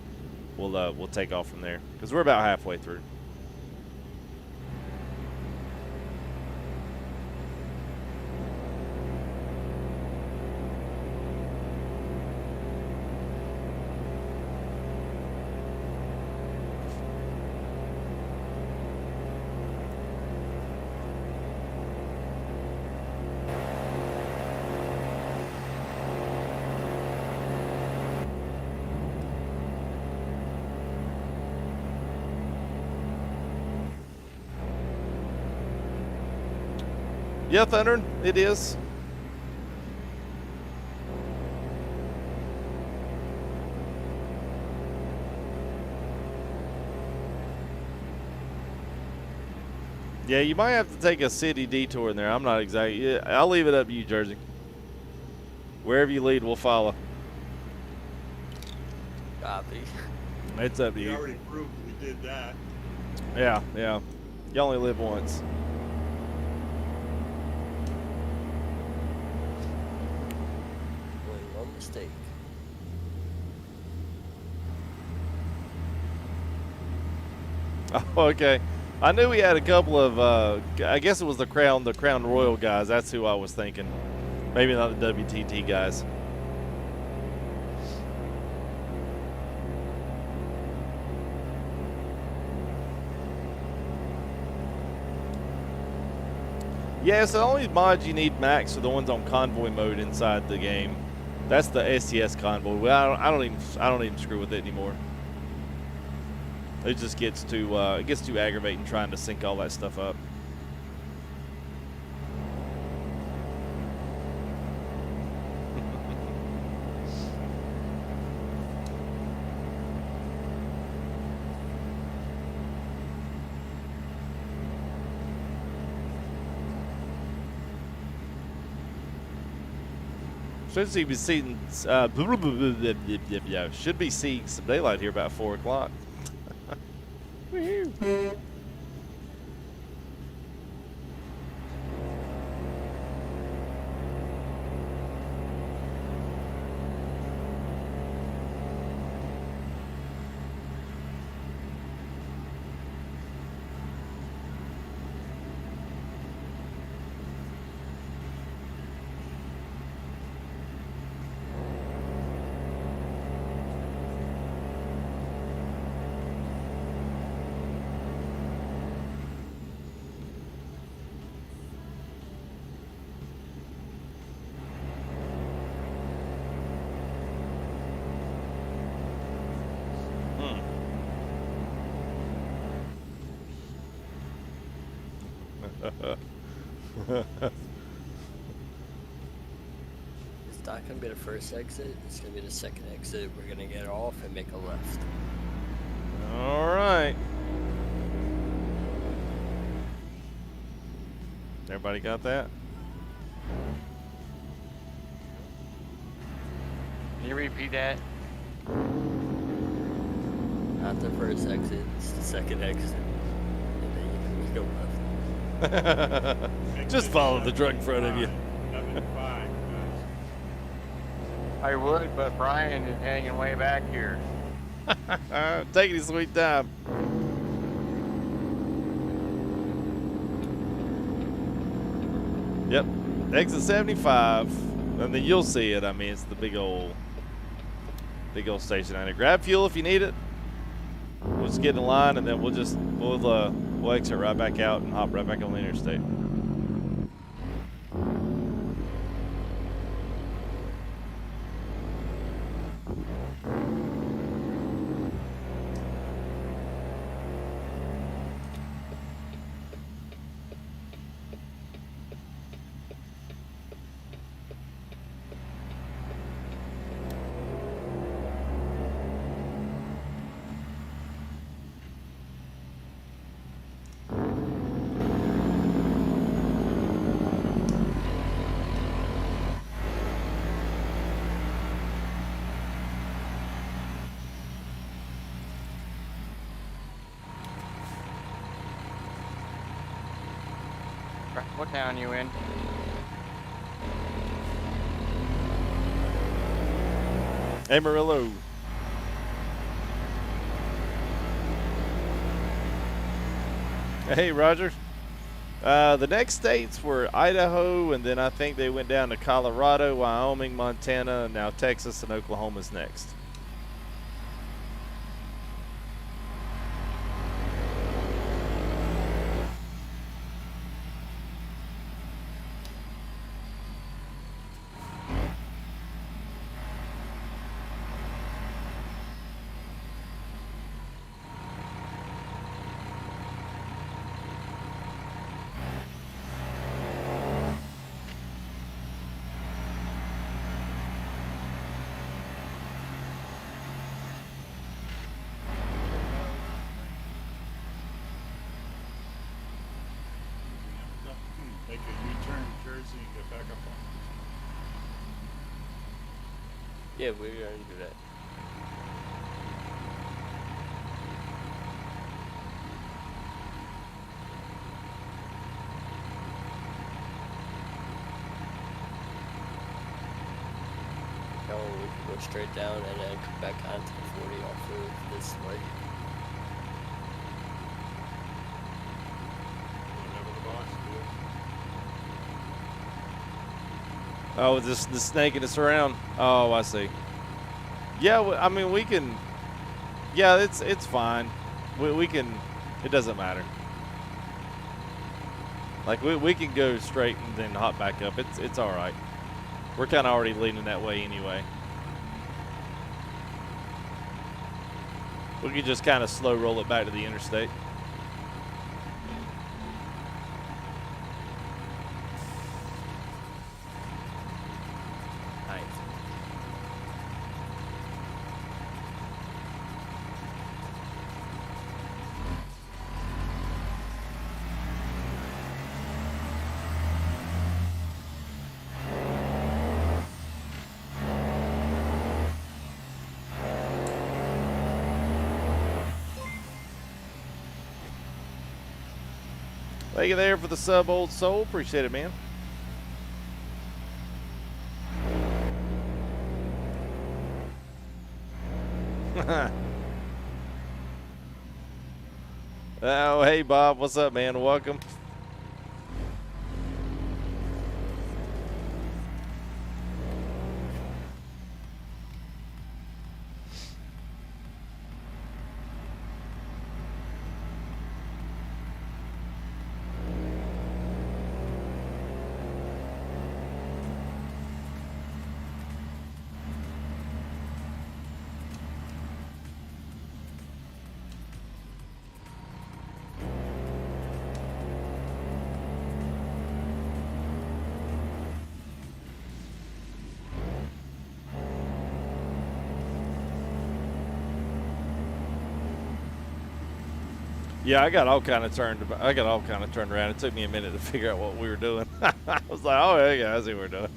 we'll take off from there because we're about halfway through. Yeah, Thunder, it is. Yeah, you might have to take a city detour in there. I'm not exactly. Yeah, I'll leave it up to you, Jersey. Wherever you lead, we'll follow. Copy. It's up to We you. already proved we did that. Yeah, yeah. You only live once. Only one mistake. Oh, okay. I knew we had a couple of, I guess it was the Crown Royal guys. That's who I was thinking. Maybe not the WTT guys. Yeah, so the only mods you need, Max, are the ones on Convoy mode inside the game. That's the STS Convoy. Well, I don't even screw with it anymore. It just gets too aggravating trying to sync all that stuff up. Should be seeing should be seeing some daylight here about 4 o'clock. It's not going to be the first exit. It's going to be the second exit. We're going to get off and make a left. All right. Everybody got that? Can you repeat that? Not the first exit. It's the second exit. And then you go left. Just follow the truck in front of you. 75. I would, but Brian is hanging way back here. Take your sweet time. Yep, exit 75, and then you'll see it. I mean, it's the big old station. Grab fuel if you need it. We'll just get in line, and then we'll exit right back out and hop right back on the interstate. What town you in? Amarillo. Hey, Roger. The next states were Idaho, and then I think they went down to Colorado, Wyoming, Montana, now Texas, and Oklahoma's next. Make a U-turn, Jersey, and get back up on. Yeah, we're gonna do that. No, we can go straight down and then come back onto the 40 off of this way. Whatever the boss feels. Oh, this the snaking us around. Oh, I see. Yeah, I mean we can. Yeah, it's fine. We can. It doesn't matter. Like we can go straight and then hop back up. It's all right. We're kind of already leaning that way anyway. We can just kind of slow roll it back to the interstate. Nice. Thank you there for the sub, old soul. Appreciate it, man. Oh, hey, Bob. What's up, man? Welcome. Yeah, I got all kind of turned around. It took me a minute to figure out what we were doing. I was like, oh, hey, yeah, I see what we're doing.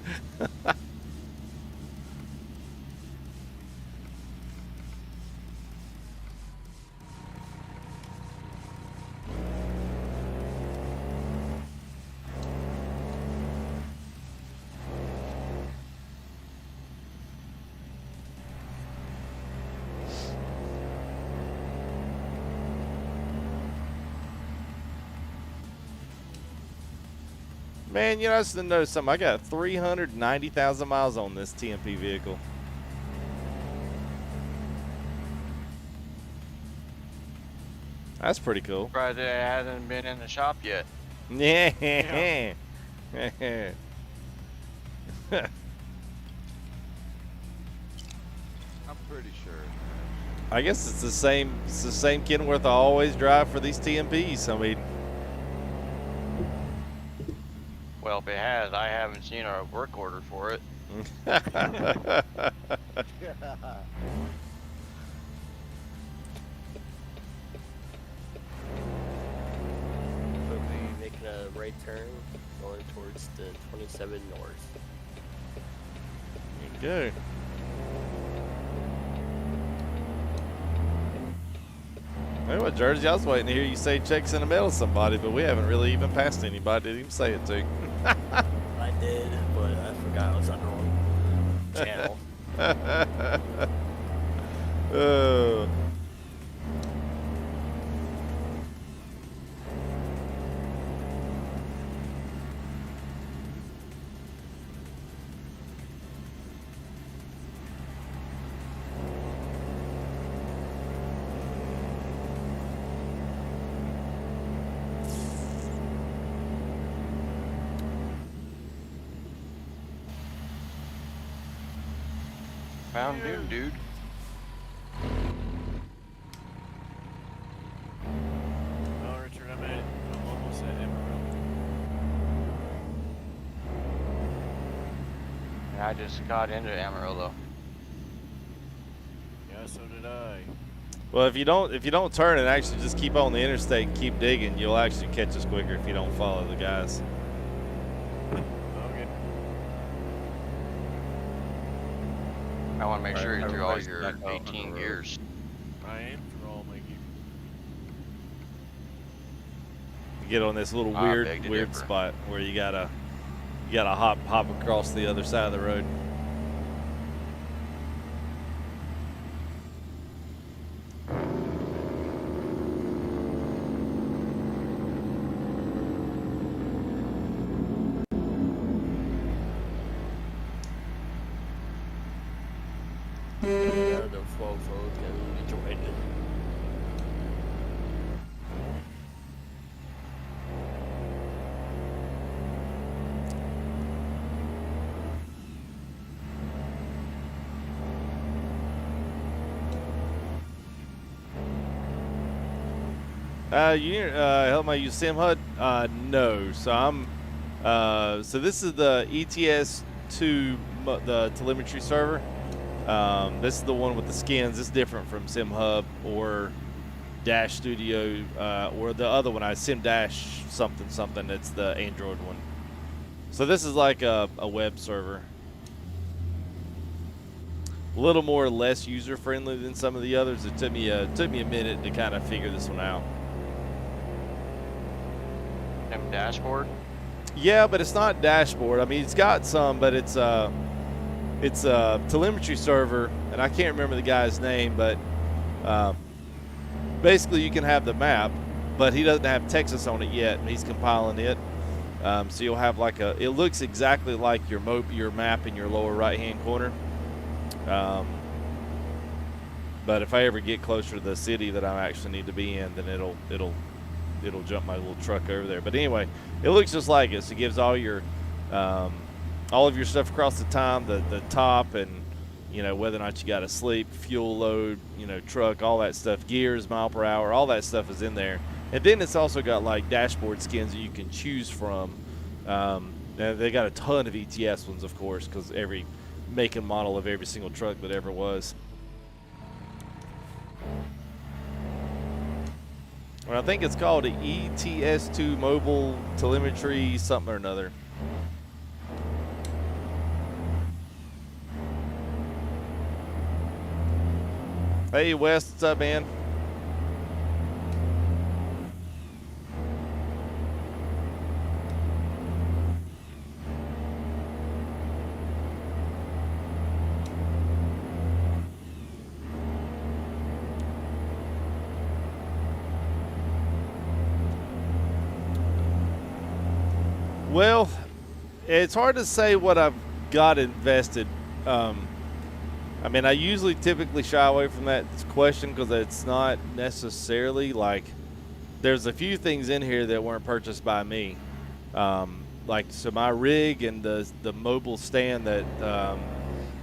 Man, you know, I just noticed something. I got 390,000 miles on this TMP vehicle. That's pretty cool. Surprised it hasn't been in the shop yet. Yeah. I'm pretty sure. I guess it's the same Kenworth I always drive for these TMPs. I mean, Well, if it has, I haven't seen a work order for it. We'll be making a right turn going towards the 27 north. Good. Hey, what, Jersey? I was waiting to hear you say checks in the mail to somebody, but we haven't really even passed anybody. Didn't even say it to. I did, but I forgot I was on the wrong channel. Found dude. No, Richard, I'm at it. I'm almost at Amarillo. And I just got into Amarillo. Yeah, so did I. Well, if you don't turn and actually just keep on the interstate and keep digging, you'll actually catch us quicker if you don't follow the guys. Okay. I want to make sure you're through all everybody's your back out on the 18 road. gears. I am through all my gear. You get on this little I weird beg to weird differ. spot where you gotta hop across the other side of the road. The flow and enjoyed it. You help me use SimHUD? No. So I'm so this is the ETS2 the telemetry server. This is the one with the skins. It's different from SimHub or Dash Studio or the other one. I Sim Dash something. It's the Android one. So this is like a web server. A little more less user friendly than some of the others. It took me a minute to kind of figure this one out. And dashboard. Yeah, but it's not dashboard. I mean, it's got some, but it's a telemetry server, and I can't remember the guy's name, but basically you can have the map, but he doesn't have Texas on it yet, and he's compiling it. So you'll have like it looks exactly like your map in your lower right-hand corner. But if I ever get closer to the city that I actually need to be in, then it'll jump my little truck over there. But anyway, it looks just like it. So it gives all your all of your stuff across the the top, and you know whether or not you got to sleep, fuel load, you know, truck, all that stuff, gears, mile per hour, all that stuff is in there. And then it's also got like dashboard skins that you can choose from. And they got a ton of ETS ones, of course, because every make and model of every single truck that ever was. And I think it's called a ETS2 mobile telemetry something or another. Hey Wes, what's up, man? Well, it's hard to say what I've got invested. I mean, I usually typically shy away from that question because it's not necessarily like there's a few things in here that weren't purchased by me. Like, so my rig and the mobile stand that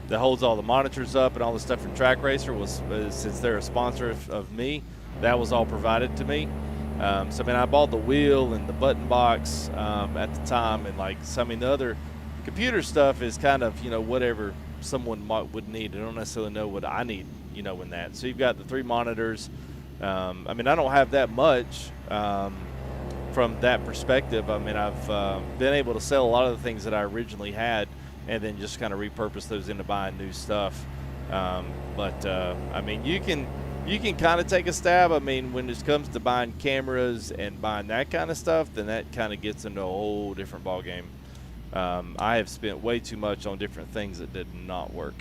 holds all the monitors up and all the stuff from TRAK Racer was since they're a sponsor of me, that was all provided to me. So I mean, I bought the wheel and the button box at the time, and like some of the other computer stuff is kind of, you know, whatever someone would need. I don't necessarily know what I need, you know, in that. So you've got the 3 monitors. I mean, I don't have that much from that perspective. I mean, I've been able to sell a lot of the things that I originally had and then just kind of repurpose those into buying new stuff. I mean, you can you can kind of take a stab. I mean, when it comes to buying cameras and buying that kind of stuff, then that kind of gets into a whole different ballgame. I have spent way too much on different things that did not work.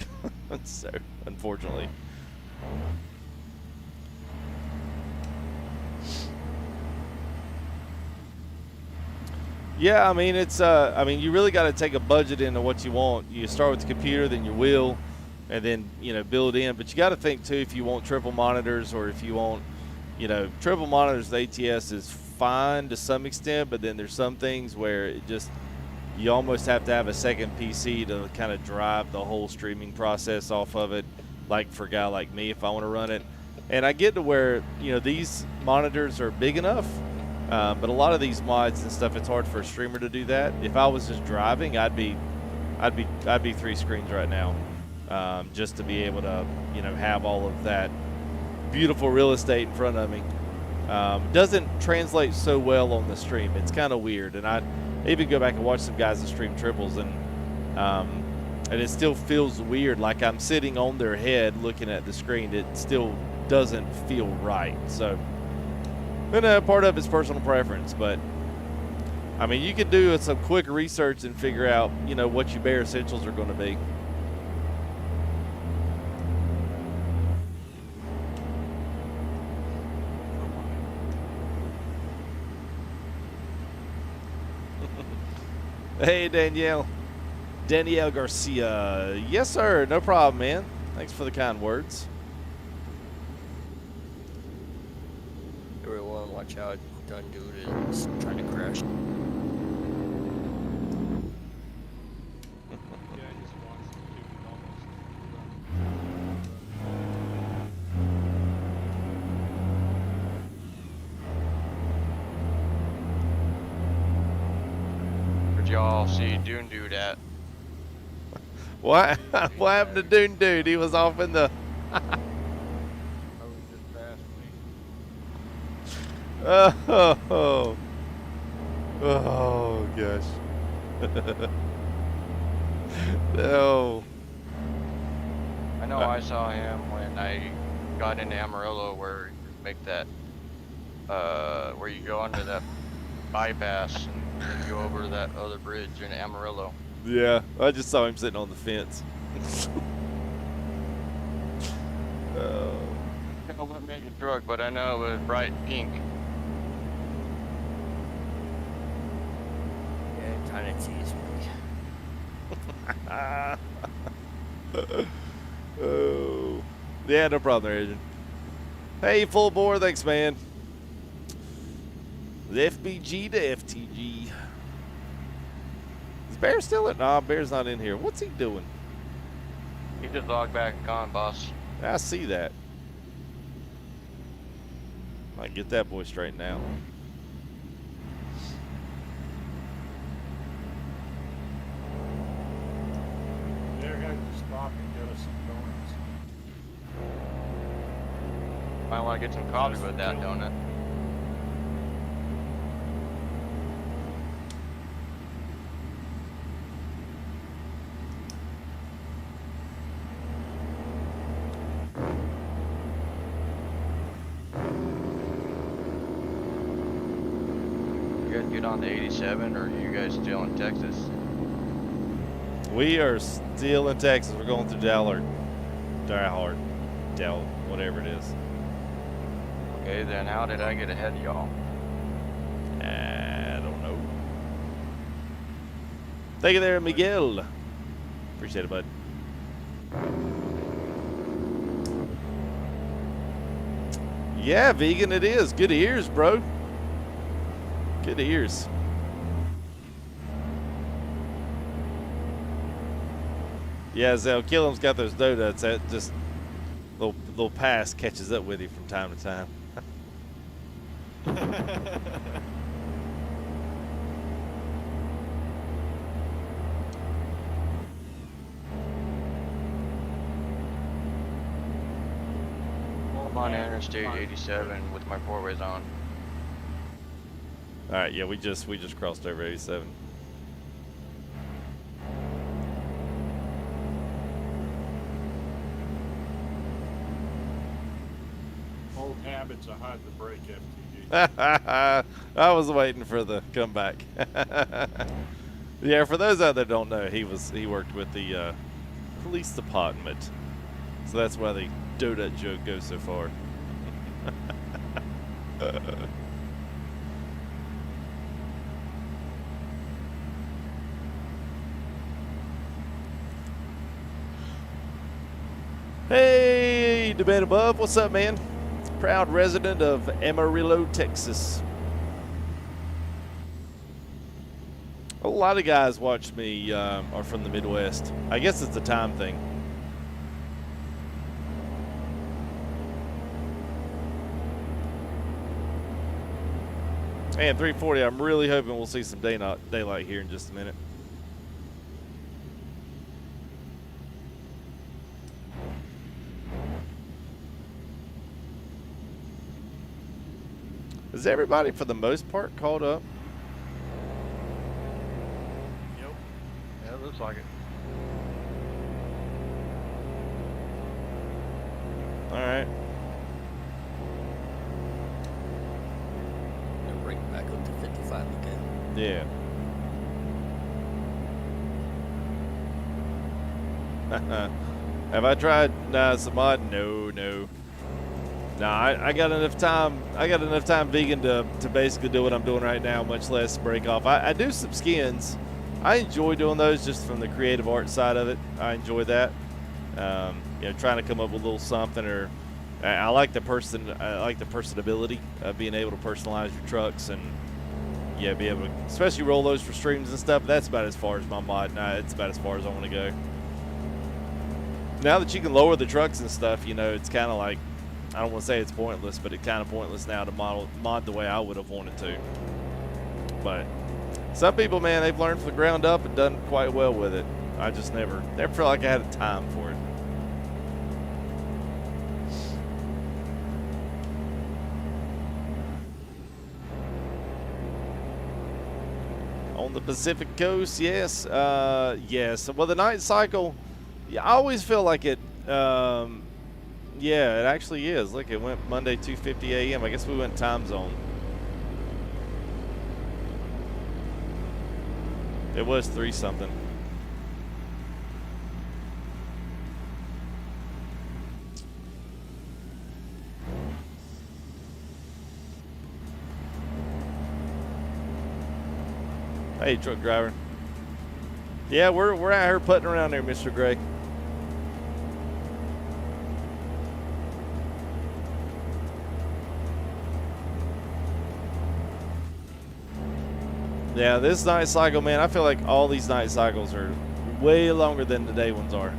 So, unfortunately. Yeah, I mean, it's, I mean, you really got to take a budget into what you want. You start with the computer, then your wheel, and then, you know, build in. But you got to think, too, if you want triple monitors or if you want, you know, triple monitors, the ATS is fine to some extent, but then there's some things where it just, you almost have to have a second PC to kind of drive the whole streaming process off of it, like for a guy like me if I want to run it. And I get to where, you know, these monitors are big enough, but a lot of these mods and stuff, it's hard for a streamer to do that. If I was just driving, I'd be 3 screens right now, just to be able to, you know, have all of that beautiful real estate in front of me. Doesn't translate so well on the stream. It's kind of weird, and I even go back and watch some guys that stream triples, and it still feels weird, like I'm sitting on their head looking at the screen. It still doesn't feel right. So, and part of it's personal preference, but I mean, you could do some quick research and figure out, you know, what your bare essentials are going to be. Hey, Danielle Garcia. Yes, sir. No problem, man. Thanks for the kind words. Everyone, watch out. Done dude is trying to crash. Where'd y'all see Dune Dude at? What happened to Dune Dude? He was off in the... Oh gosh. No. I know I saw him when I got into Amarillo, where you make that, where you go under that bypass and go over that other bridge in Amarillo. Yeah, I just saw him sitting on the fence. I don't know what made it truck, but I know it was bright pink. Yeah, trying to tease me. Oh. Yeah, no problem there, Agent. Hey, full bore, thanks, man. The FBG to FTG. Is Bear still in? Nah, Bear's not in here. What's he doing? He just logged back on, boss. I see that. Might get that boy straightened out. They're going to stop and get us some donuts. Might want to get some coffee with that donut. You guys get on the 87, or are you guys still in Texas? We are still in Texas. We're going through Dallard, whatever it is. Okay, then how did I get ahead of y'all? I don't know. Thank you there, Miguel. Appreciate it, bud. Yeah, vegan it is. Good ears, bro. Good ears. Yeah, Zell, Killam's got those donuts. That just little pass catches up with you from time to time. I'm on Interstate 87 with my four-ways on. All right, yeah, we just crossed over 87. old habits of hiding the brake FTD. I was waiting for the comeback. Yeah, for those out there don't know, he worked with the police department, so that's why the donut joke goes so far. Hey, Debate Above, what's up, man? Proud resident of Amarillo, Texas. A lot of guys watch me are from the Midwest. I guess it's a time thing. And 340, I'm really hoping we'll see some daylight here in just a minute. Is everybody, for the most part, caught up? Yep. Yeah, it looks like it. All right. Bring it back up to 55 again. Yeah. Have I tried some mod? No. Nah, I got enough time. I got enough time vegan to basically do what I'm doing right now, much less break off. I do some skins. I enjoy doing those just from the creative art side of it. I enjoy that. You know, trying to come up with a little something, or I like the personability of being able to personalize your trucks and yeah, be able to, especially roll those for streams and stuff. That's about as far as my mod. It's about as far as I want to go. Now that you can lower the trucks and stuff, you know, it's kind of like, I don't want to say it's pointless, but it's kind of pointless now to mod the way I would have wanted to. But some people, man, they've learned from the ground up and done quite well with it. I just never felt like I had the time for it. On the Pacific Coast, yes. Yes. Well, the night cycle, yeah, I always feel like it, yeah, it actually is. Look, it went Monday 2:50 a.m. I guess we went time zone. It was 3 something. Hey, truck driver. Yeah, we're out here putting around there, Mr. Gray. Yeah, this night cycle, man, I feel like all these night cycles are way longer than the day ones are.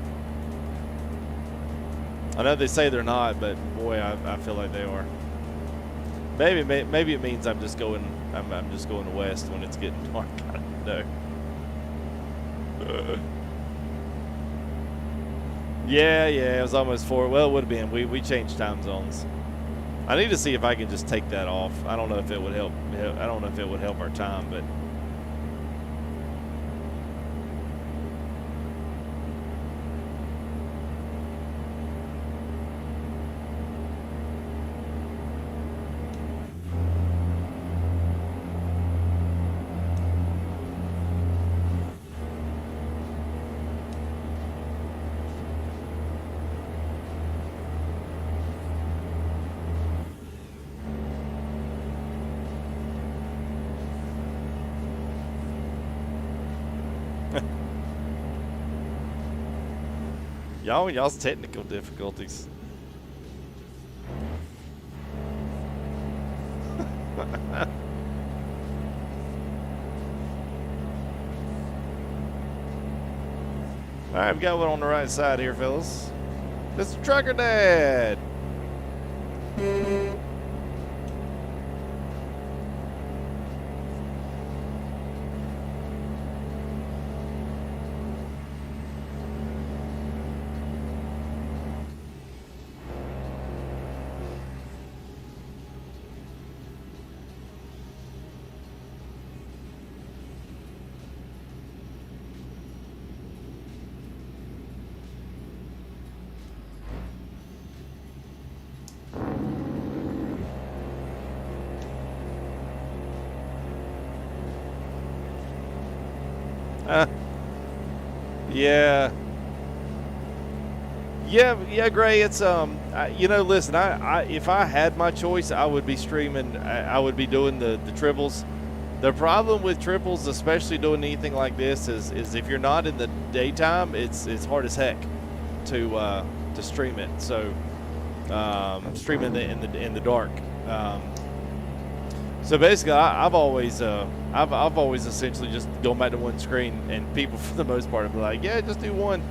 I know they say they're not, but boy, I feel like they are. Maybe it means I'm just going west when it's getting dark. I don't know. Yeah, it was almost 4. Well, it would have been. We changed time zones. I need to see if I can just take that off. I don't know if it would help. I don't know if it would help our time, but. Y'all's technical difficulties. All right, we got one on the right side here, fellas. Mr. Trucker Dad. Yeah. Yeah, Gray. It's you know, listen. I if I had my choice, I would be streaming. I would be doing the triples. The problem with triples, especially doing anything like this, is if you're not in the daytime, it's hard as heck to stream it. So stream in the dark. So basically, I've always essentially just gone back to one screen, and people for the most part have been like, yeah, just do one.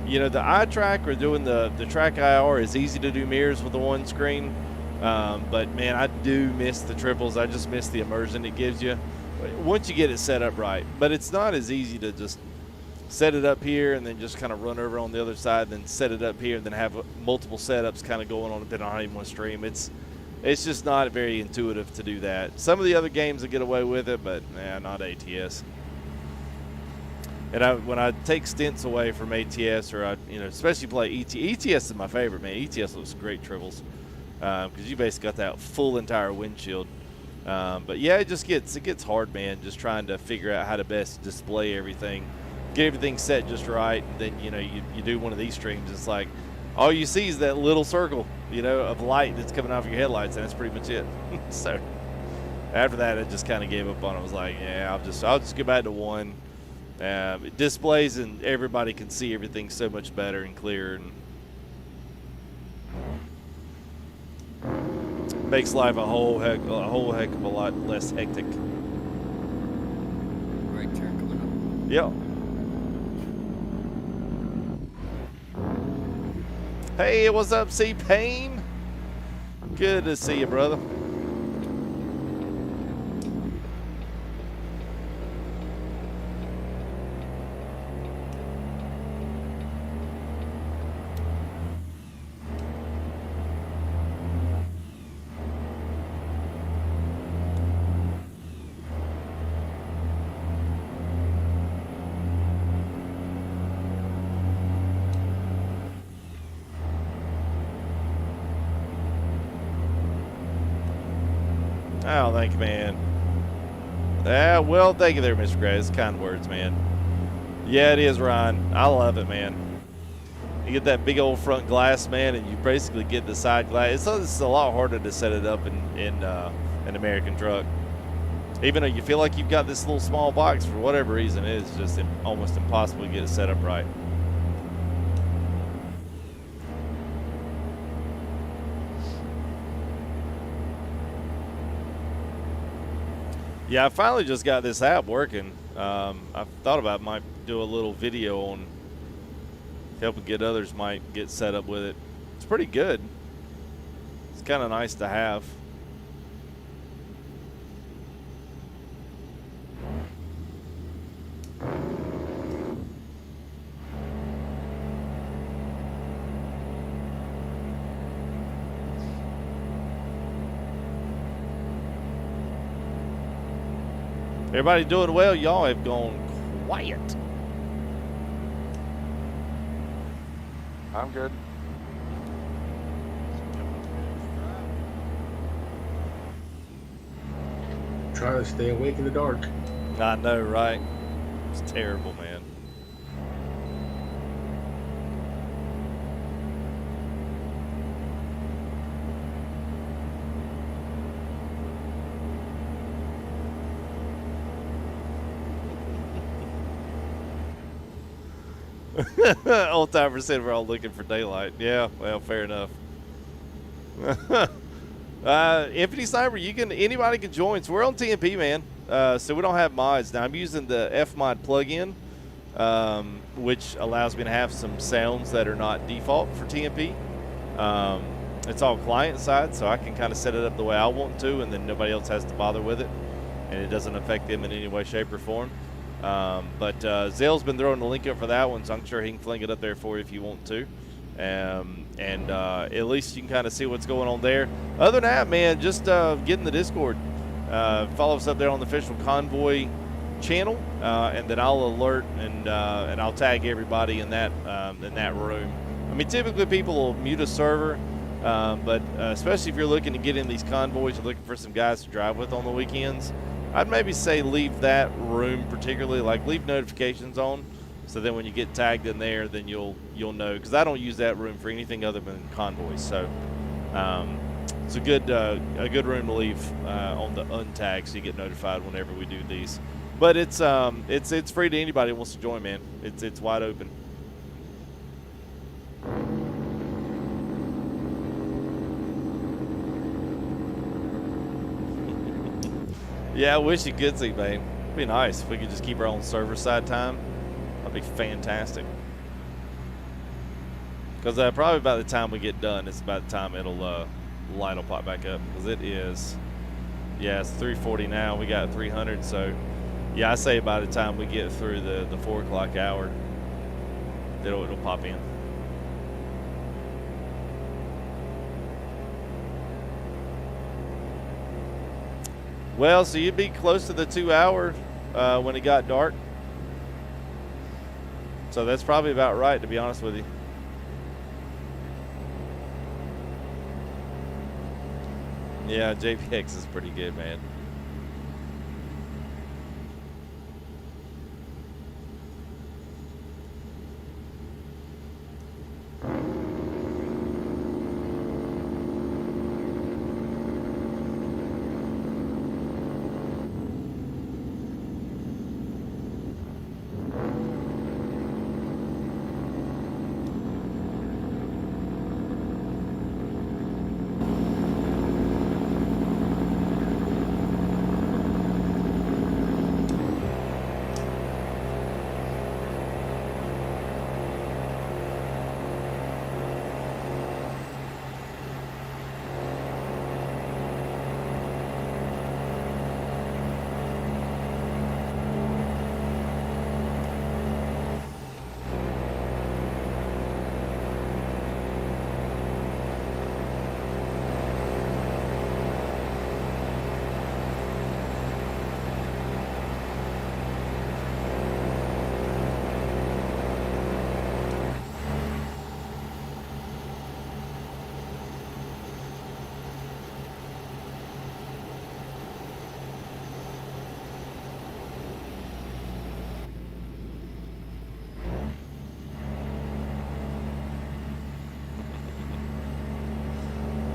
You know, the eye track or doing the TRAK IR is easy to do mirrors with the one screen, but man, I do miss the triples. I just miss the immersion it gives you once you get it set up right. But it's not as easy to just set it up here and then just kind of run over on the other side, then set it up here and then have multiple setups kind of going on depending on how you want to stream. It's just not very intuitive to do that. Some of the other games that get away with it, but nah, not ATS. And when I take stints away from ATS, or especially play ETS is my favorite, man. ETS looks great triples because you basically got that full entire windshield. But yeah, it gets hard, man. Just trying to figure out how to best display everything, get everything set just right, and then you do one of these streams. It's like all you see is that little circle, of light that's coming off your headlights, and that's pretty much it. So after that, I just kind of gave up on it. I was like, yeah, I'll just get back to one. It displays and everybody can see everything so much better and clearer, and makes life a whole heck of a lot less hectic. Right turn coming up. Yep. Hey, what's up, C-Pain? Good to see you, brother. Oh, thank you, man. Well, thank you there, Mr. Gray. It's kind words, man. Yeah, it is, Ryan. I love it, man. You get that big old front glass, man, and you basically get the side glass. It's a lot harder to set it up in an American truck. Even though you feel like you've got this little small box, for whatever reason, it is just almost impossible to get it set up right. Yeah, I finally just got this app working. I thought about might do a little video on helping get others might get set up with it. It's pretty good. It's kind of nice to have. Everybody doing well? Y'all have gone quiet. I'm good. Try to stay awake in the dark. I know, right? It's terrible, man. Old timer said we're all looking for daylight. Yeah, well, fair enough. Infinity Sniper, anybody can join. So we're on TMP, man. So we don't have mods. Now I'm using the Fmod plugin, which allows me to have some sounds that are not default for TMP. It's all client side, so I can kind of set it up the way I want to, and then nobody else has to bother with it, and it doesn't affect them in any way, shape, or form. But Zell's been throwing the link up for that one, so I'm sure he can fling it up there for you if you want to. At least you can kind of see what's going on there. Other than that, man, just get in the Discord. Follow us up there on the official Convoy channel, and then I'll alert and I'll tag everybody in that room. I mean, typically people will mute a server, but especially if you're looking to get in these convoys, you're looking for some guys to drive with on the weekends. I'd maybe say leave that room particularly, like leave notifications on, so then when you get tagged in there, then you'll know, because I don't use that room for anything other than convoys. So it's a good room to leave on the untag, so you get notified whenever we do these. But it's free to anybody who wants to join, man. It's wide open. Yeah, I wish you could see, man. It'd be nice if we could just keep our own server side time. That'd be fantastic. Because probably by the time we get done, it's about the time it'll light will pop back up. Because it is, yeah, it's 3:40 now. We got 300, so yeah, I say by the time we get through the 4 o'clock hour, it'll pop in. Well, so you'd be close to the 2 hour when it got dark. So that's probably about right, to be honest with you. Yeah, JPX is pretty good, man.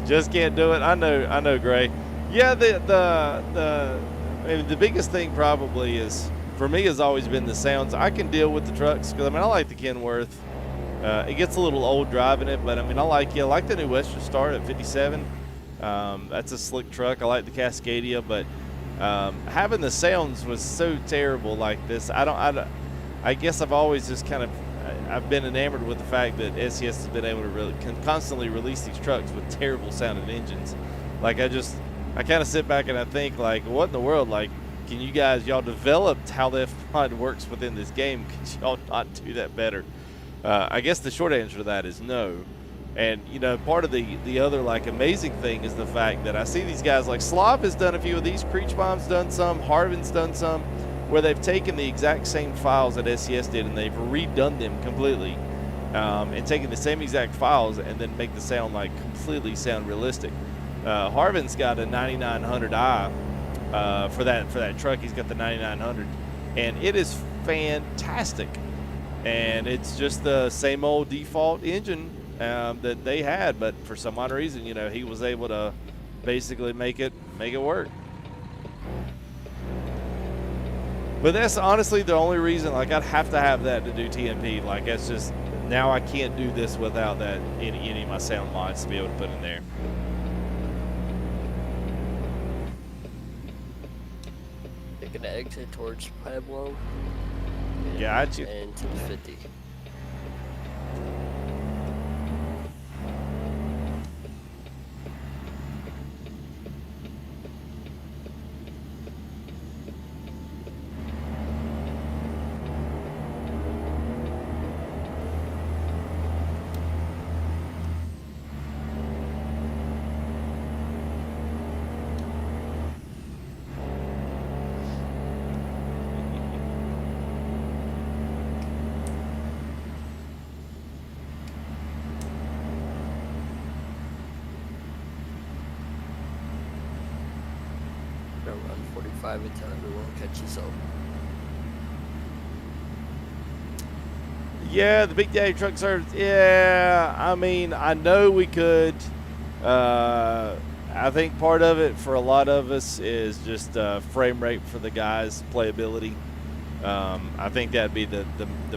Just can't do it. I know, Gray. Yeah, the biggest thing probably is, for me, has always been the sounds. I can deal with the trucks, because I mean, I like the Kenworth. It gets a little old driving it, but I mean, I like the new Western Star at 57. That's a slick truck. I like the Cascadia, but having the sounds was so terrible like this. I guess I've always just kind of, I've been enamored with the fact that SES has been able to constantly release these trucks with terrible sounding engines. Like I kind of sit back and I think, like, what in the world? Like, can y'all developed how the F-Mod works within this game? Could y'all not do that better? I guess the short answer to that is no. And you know, part of the other like amazing thing is the fact that I see these guys like Slav has done a few of these, Creechbaum's done some, Harvin's done some, where they've taken the exact same files that SES did and they've redone them completely, and taken the same exact files and then make the sound like completely sound realistic. Harvin's got a 9900i for that truck. He's got the 9900, and it is fantastic. And it's just the same old default engine that they had, but for some odd reason, you know, he was able to basically make it work. But that's honestly the only reason, like, I'd have to have that to do TMP. Like, that's just, now I can't do this without that, any of my sound mods to be able to put in there. Taking an exit towards Pueblo. Got you. And to the 50. 45 until everyone catches up. Yeah, the Big Daddy Truck Service. Yeah, I mean, I know we could. I think part of it for a lot of us is just frame rate for the guys' playability. I think that'd be the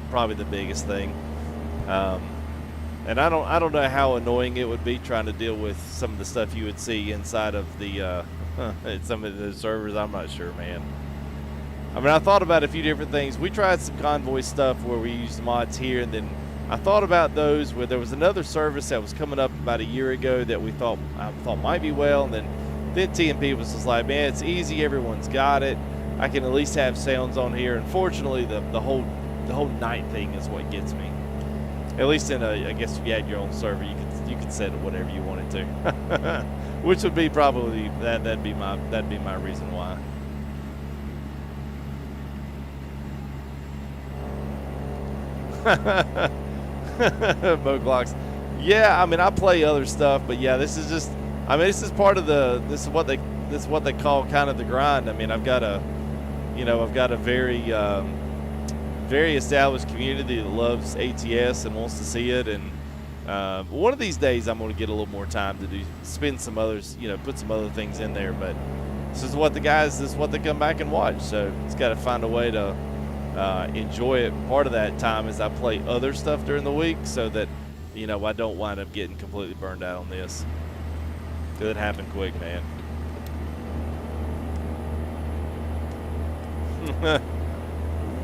probably the biggest thing. And I don't know how annoying it would be trying to deal with some of the stuff you would see inside of the some of the servers. I'm not sure, man. I mean, I thought about a few different things. We tried some Convoy stuff where we used mods here, and then I thought about those where there was another service that was coming up about a year ago that I thought might be well, and then TMP was just like, man, it's easy, everyone's got it. I can at least have sounds on here. Unfortunately, the whole night thing is what gets me. At least in I guess if you had your own server, you could set it whatever you wanted to, which would be probably that'd be my reason why. Boglocks. Yeah, I mean, I play other stuff, but yeah, this is just, I mean, this is part of this is what they call kind of the grind. I mean, I've got a very established community that loves ATS and wants to see it, and one of these days I'm going to get a little more time to spend some others, put some other things in there, but this is what they come back and watch, so it's got to find a way to enjoy it. Part of that time is I play other stuff during the week so that I don't wind up getting completely burned out on this. It happened quick, man.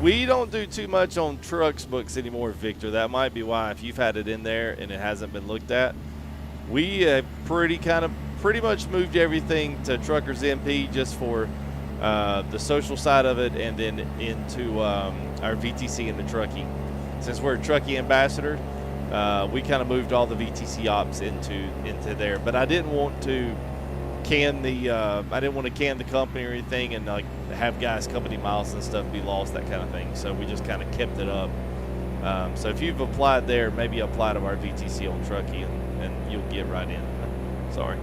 We don't do too much on trucks books anymore, Victor. That might be why, if you've had it in there and it hasn't been looked at. We have pretty much moved everything to Truckers MP just for the social side of it, and then into our VTC and the trucking. Since we're a trucking ambassador, we kind of moved all the VTC ops into there. But I didn't want to can the company or anything, and like have guys company miles and stuff be lost, that kind of thing. So we just kind of kept it up. So if you've applied there, maybe apply to our VTC on trucking, and you'll get right in. Sorry.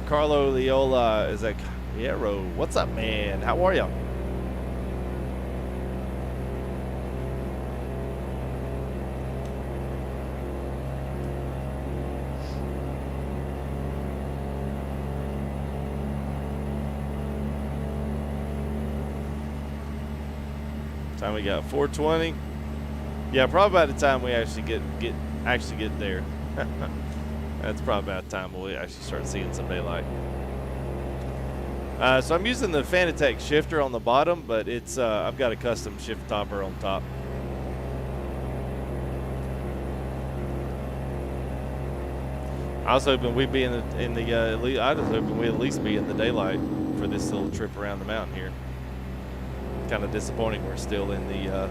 Carlo Leola is like, Hero, what's up, man? How are you? Time we got 4:20. Yeah, probably by the time we actually get there. That's probably about the time we'll actually start seeing some daylight. So I'm using the Fanatec shifter on the bottom, but it's I've got a custom shift topper on top. I was hoping we'd be I was hoping we'd at least be in the daylight for this little trip around the mountain here. Kind of disappointing we're still in the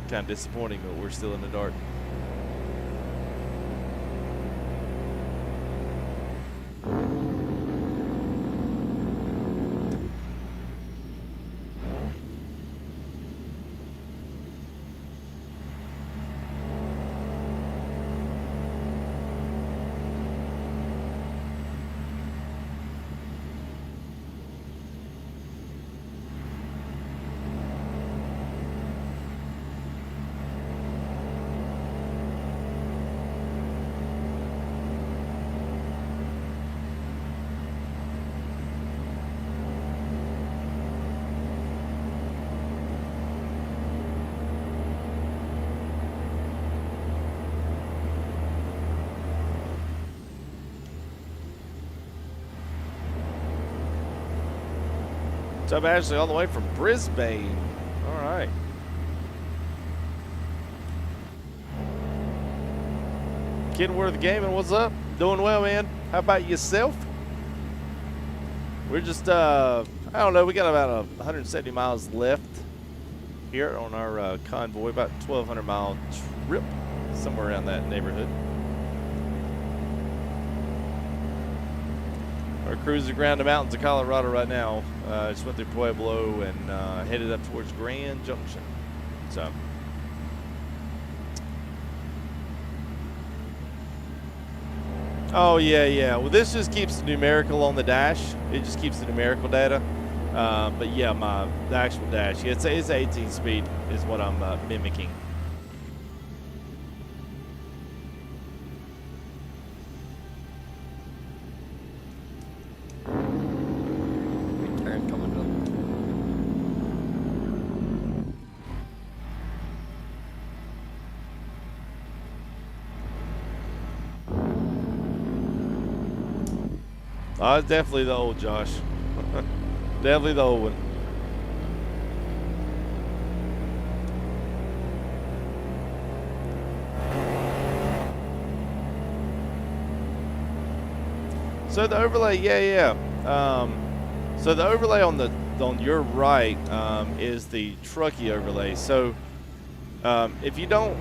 kind of disappointing that we're still in the dark. What's up, Ashley, all the way from Brisbane. All right. Kenworth Gaming, what's up? Doing well, man. How about yourself? We're just, I don't know, we got about 170 miles left here on our convoy, about 1,200 mile trip, somewhere around that neighborhood. Our cruising around the mountains of Colorado right now. Just went through Pueblo and headed up towards Grand Junction. So, Oh yeah, yeah. Well, this just keeps the numerical on the dash. It just keeps the numerical data. But yeah, the actual dash, it's 18 speed is what I'm mimicking. Turn coming up. Oh, it's definitely the old Josh. Definitely the old one. So the overlay, yeah. So the overlay on your right is the trucky overlay. So if you don't,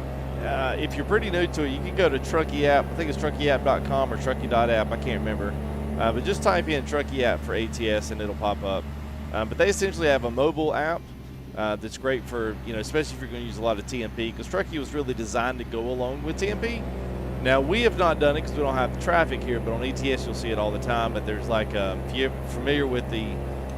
if you're pretty new to it, you can go to Trucky app. I think it's truckyapp.com or trucky.app. I can't remember. But just type in Trucky app for ATS and it'll pop up. But they essentially have a mobile app that's great for, especially if you're going to use a lot of TMP, because Trucky was really designed to go along with TMP. Now, we have not done it because we don't have the traffic here, but on ATS you'll see it all the time. But there's like, if you're familiar with the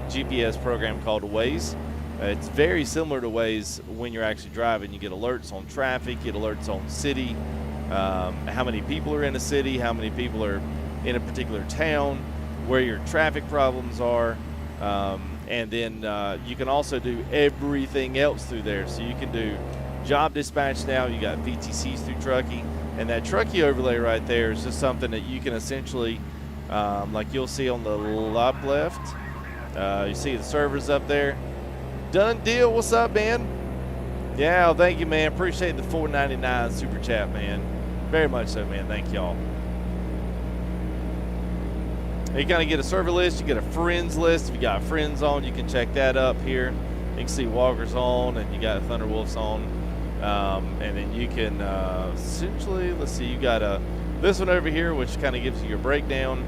GPS program called Waze, it's very similar to Waze when you're actually driving. You get alerts on traffic, you get alerts on city, how many people are in a city, how many people are in a particular town, where your traffic problems are, and then you can also do everything else through there. So you can do job dispatch now, you got VTCs through Trucky, and that Trucky overlay right there is just something that you can essentially, like you'll see on the top left, you see the servers up there. Done deal, what's up, man? Yeah, well, thank you, man, appreciate the $4.99 super chat, man. Very much so, man, thank y'all. You kind of get a server list, you get a friends list. If you got friends on, you can check that up here. You can see Walker's on, and you got Thunderwolf's on. And then you can essentially, let's see, you got this one over here, which kind of gives you your breakdown,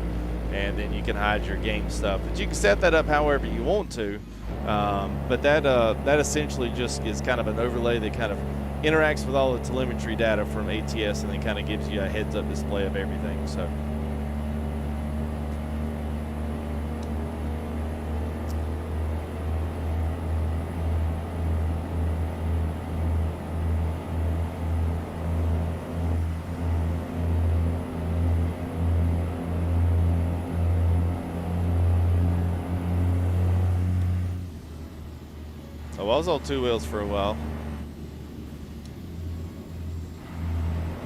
and then you can hide your game stuff. But you can set that up however you want to. But that essentially just is kind of an overlay that kind of interacts with all the telemetry data from ATS, and then kind of gives you a heads-up display of everything. So. Oh, I was on two wheels for a while.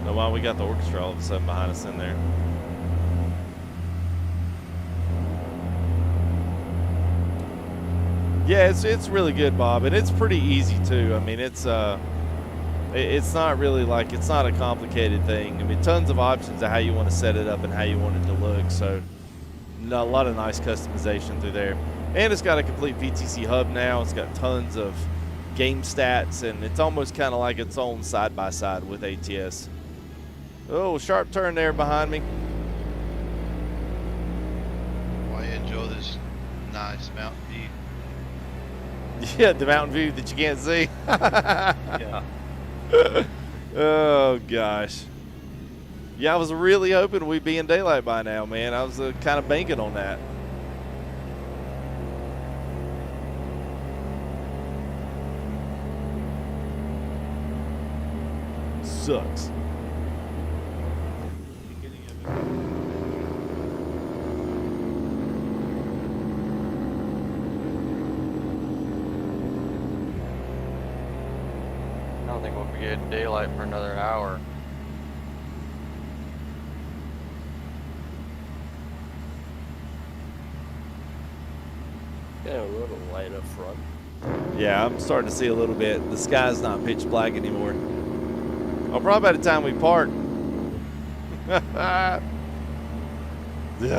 Know why we got the orchestra all of a sudden behind us in there. Yeah, it's really good, Bob, and it's pretty easy too. I mean, it's not really like, it's not a complicated thing. I mean, tons of options of how you want to set it up and how you want it to look. So, a lot of nice customization through there. And it's got a complete VTC hub now. It's got tons of game stats, and it's almost kind of like its own side-by-side with ATS. Oh, sharp turn there behind me. Why you enjoy this nice mountain view? Yeah, the mountain view that you can't see. Yeah. Oh, gosh. Yeah, I was really hoping we'd be in daylight by now, man. I was kind of banking on that. Sucks. I don't think we'll be getting daylight for another hour. Got a little light up front. Yeah, I'm starting to see a little bit. The sky's not pitch black anymore. Oh, probably by the time we park. Yeah. Is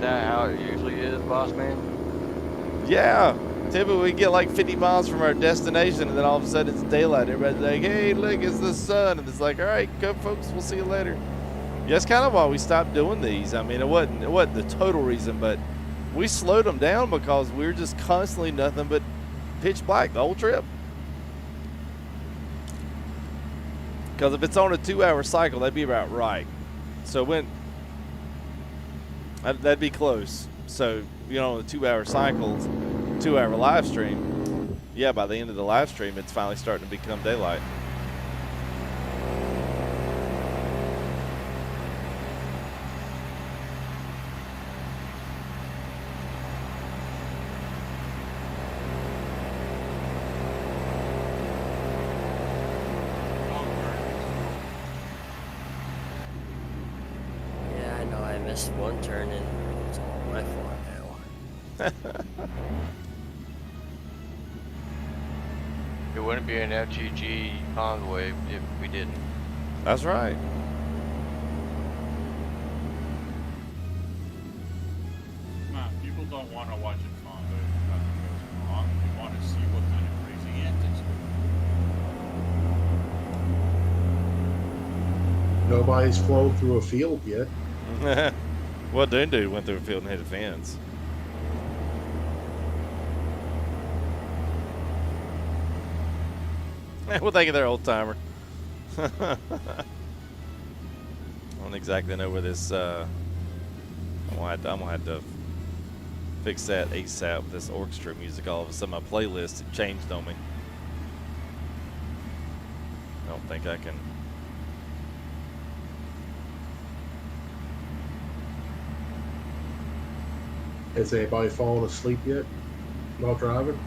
that how it usually is, boss man? Yeah. Typically we get like 50 miles from our destination, and then all of a sudden it's daylight. Everybody's like, hey, look, it's the sun. And it's like, all right, go folks, we'll see you later. Yeah, that's kind of why we stopped doing these. I mean, it wasn't the total reason, but we slowed them down because we were just constantly nothing but pitch black the whole trip. Because if it's on a 2-hour cycle, that'd be about right. So when that'd be close. So on a 2-hour cycle, 2-hour live stream, yeah, by the end of the live stream, it's finally starting to become daylight. Yeah, I know I missed one turn and it's all my fault now. It wouldn't be an FGG Convoy if we didn't. That's right. Come on, people don't want to watch a Convoy if nothing goes wrong. They want to see what kind of crazy antics go. Nobody's flown through a field yet. Well, Dude went through a field and hit a fence. We'll take it there, old timer. I don't exactly know where this. I'm gonna have to fix that ASAP with this orchestra music. All of a sudden, my playlist had changed on me. I don't think I can. Has anybody fallen asleep yet while driving?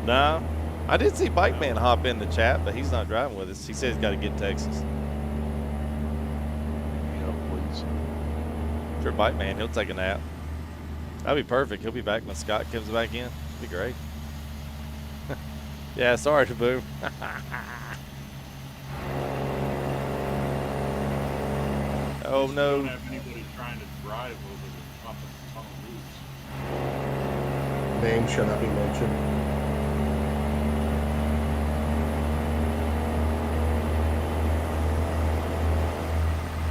No. I did see Bike Man hop in the chat, but he's not driving with us. He says he's got to get to Texas. Yeah, please. Sure, Bike Man, he'll take a nap. That'd be perfect. He'll be back when Scott comes back in. Be great. Yeah, sorry to boo. Oh Just no. Don't have anybody trying to drive over the top of the tunnel roofs. Name shall not be mentioned.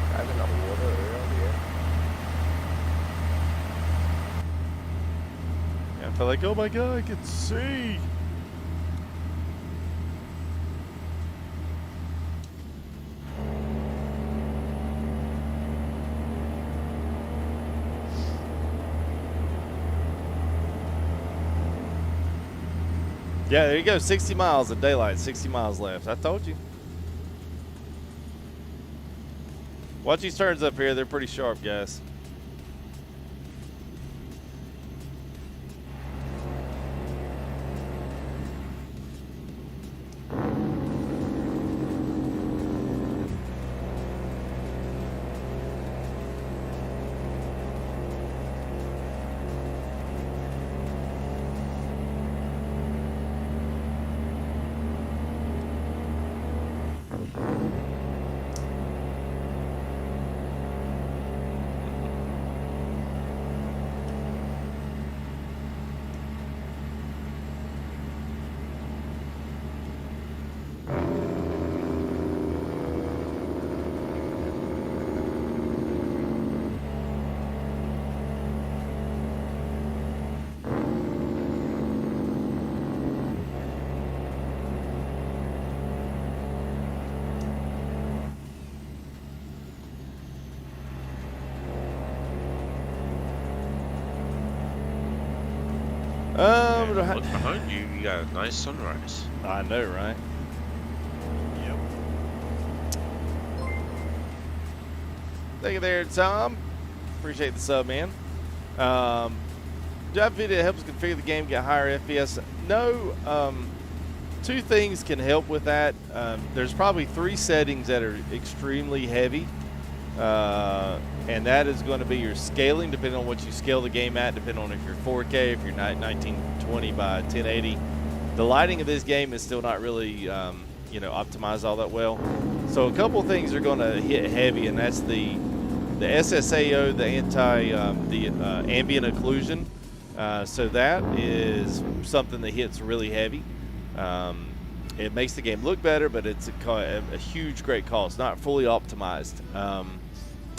Driving on water earlier. Yeah, I felt like, oh my god, I can see. Yeah, there you go. 60 miles at daylight. 60 miles left. I told you. Watch these turns up here. They're pretty sharp, guys. Look behind you, you got a nice sunrise. I know, right? Yep. Thank you there, Tom. Appreciate the sub, man. Do I have a video that helps configure the game, get higher FPS? No. Two things can help with that. There's probably 3 settings that are extremely heavy. And that is going to be your scaling, depending on what you scale the game at, depending on if you're 4K, if you're 1920 by 1080. The lighting of this game is still not really, optimized all that well. So a couple things are going to hit heavy, and that's the SSAO, the ambient occlusion. So that is something that hits really heavy. It makes the game look better, but it's a huge, great cost, not fully optimized.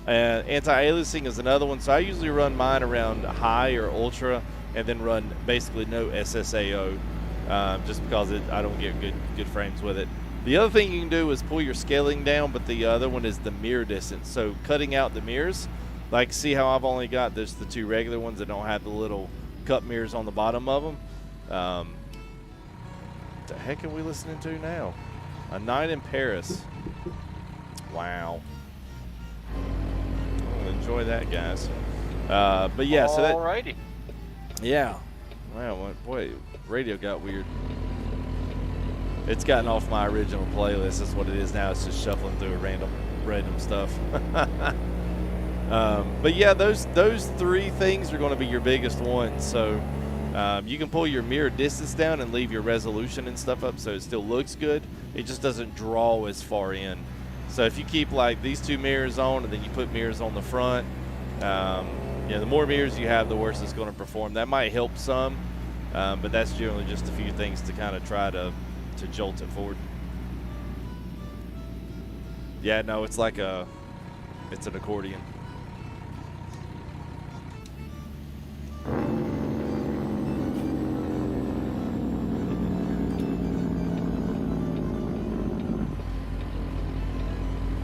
Anti-aliasing is another one. So I usually run mine around high or ultra and then run basically no SSAO. just because I don't get good frames with it. The other thing you can do is pull your scaling down, but the other one is the mirror distance. So cutting out the mirrors, like see how I've only got the 2 regular ones that don't have the little cup mirrors on the bottom of them. What the heck are we listening to now? A Night in Paris. Wow. I'll enjoy that, guys. But yeah, so that. Alrighty. Yeah. Wow. Boy, radio got weird. It's gotten off my original playlist. That's what it is now. It's just shuffling through random stuff. But yeah, those 3 things are going to be your biggest ones. So you can pull your mirror distance down and leave your resolution and stuff up so it still looks good. It just doesn't draw as far in. So if you keep like these 2 mirrors on and then you put mirrors on the front, yeah, the more mirrors you have, the worse it's going to perform. That might help some, but that's generally just a few things to kind of try to jolt it forward. Yeah, no, it's like it's an accordion.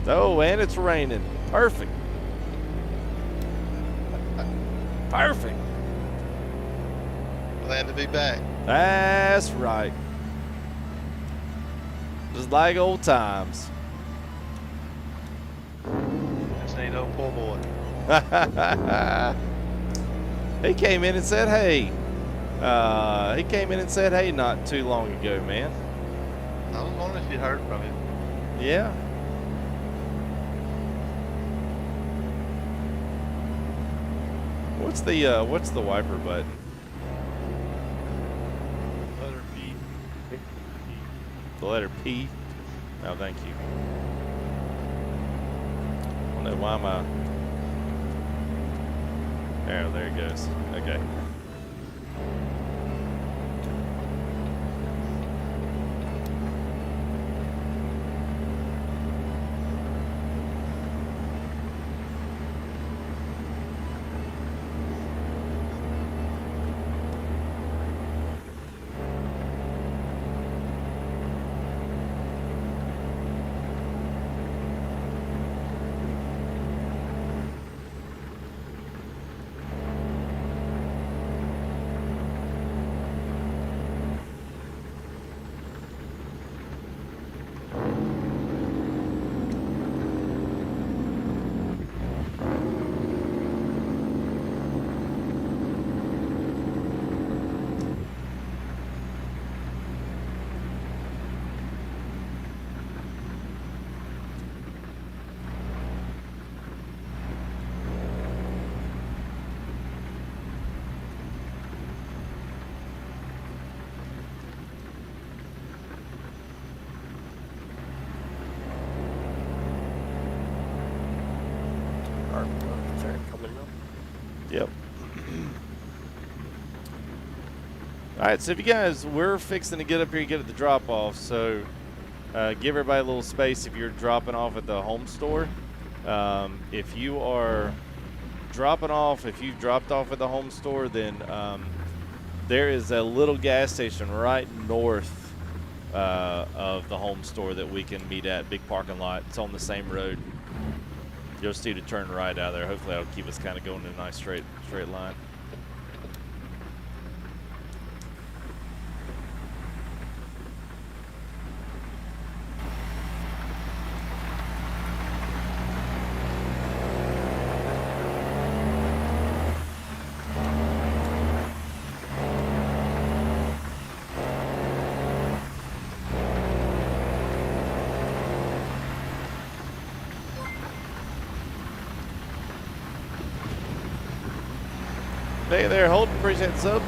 Oh, and it's raining. Perfect. Perfect. Glad to be back. That's right. Just like old times. This ain't no poor boy. He came in and said, hey. He came in and said, hey, not too long ago, man. I was wondering if you heard from him. Yeah. What's the wiper button? Letter P. The letter P? Oh, thank you. I don't know why my... Oh, there it goes. Okay. Yep. All right, so if you guys, we're fixing to get up here and get at the drop-off, so give everybody a little space if you're dropping off at the home store. If you are dropping off, if you've dropped off at the home store, then there is a little gas station right north of the home store that we can meet at. Big parking lot. It's on the same road. You'll just need to turn right out of there. Hopefully that'll keep us kind of going in a nice straight line. Hey there, Holden, appreciate the sub.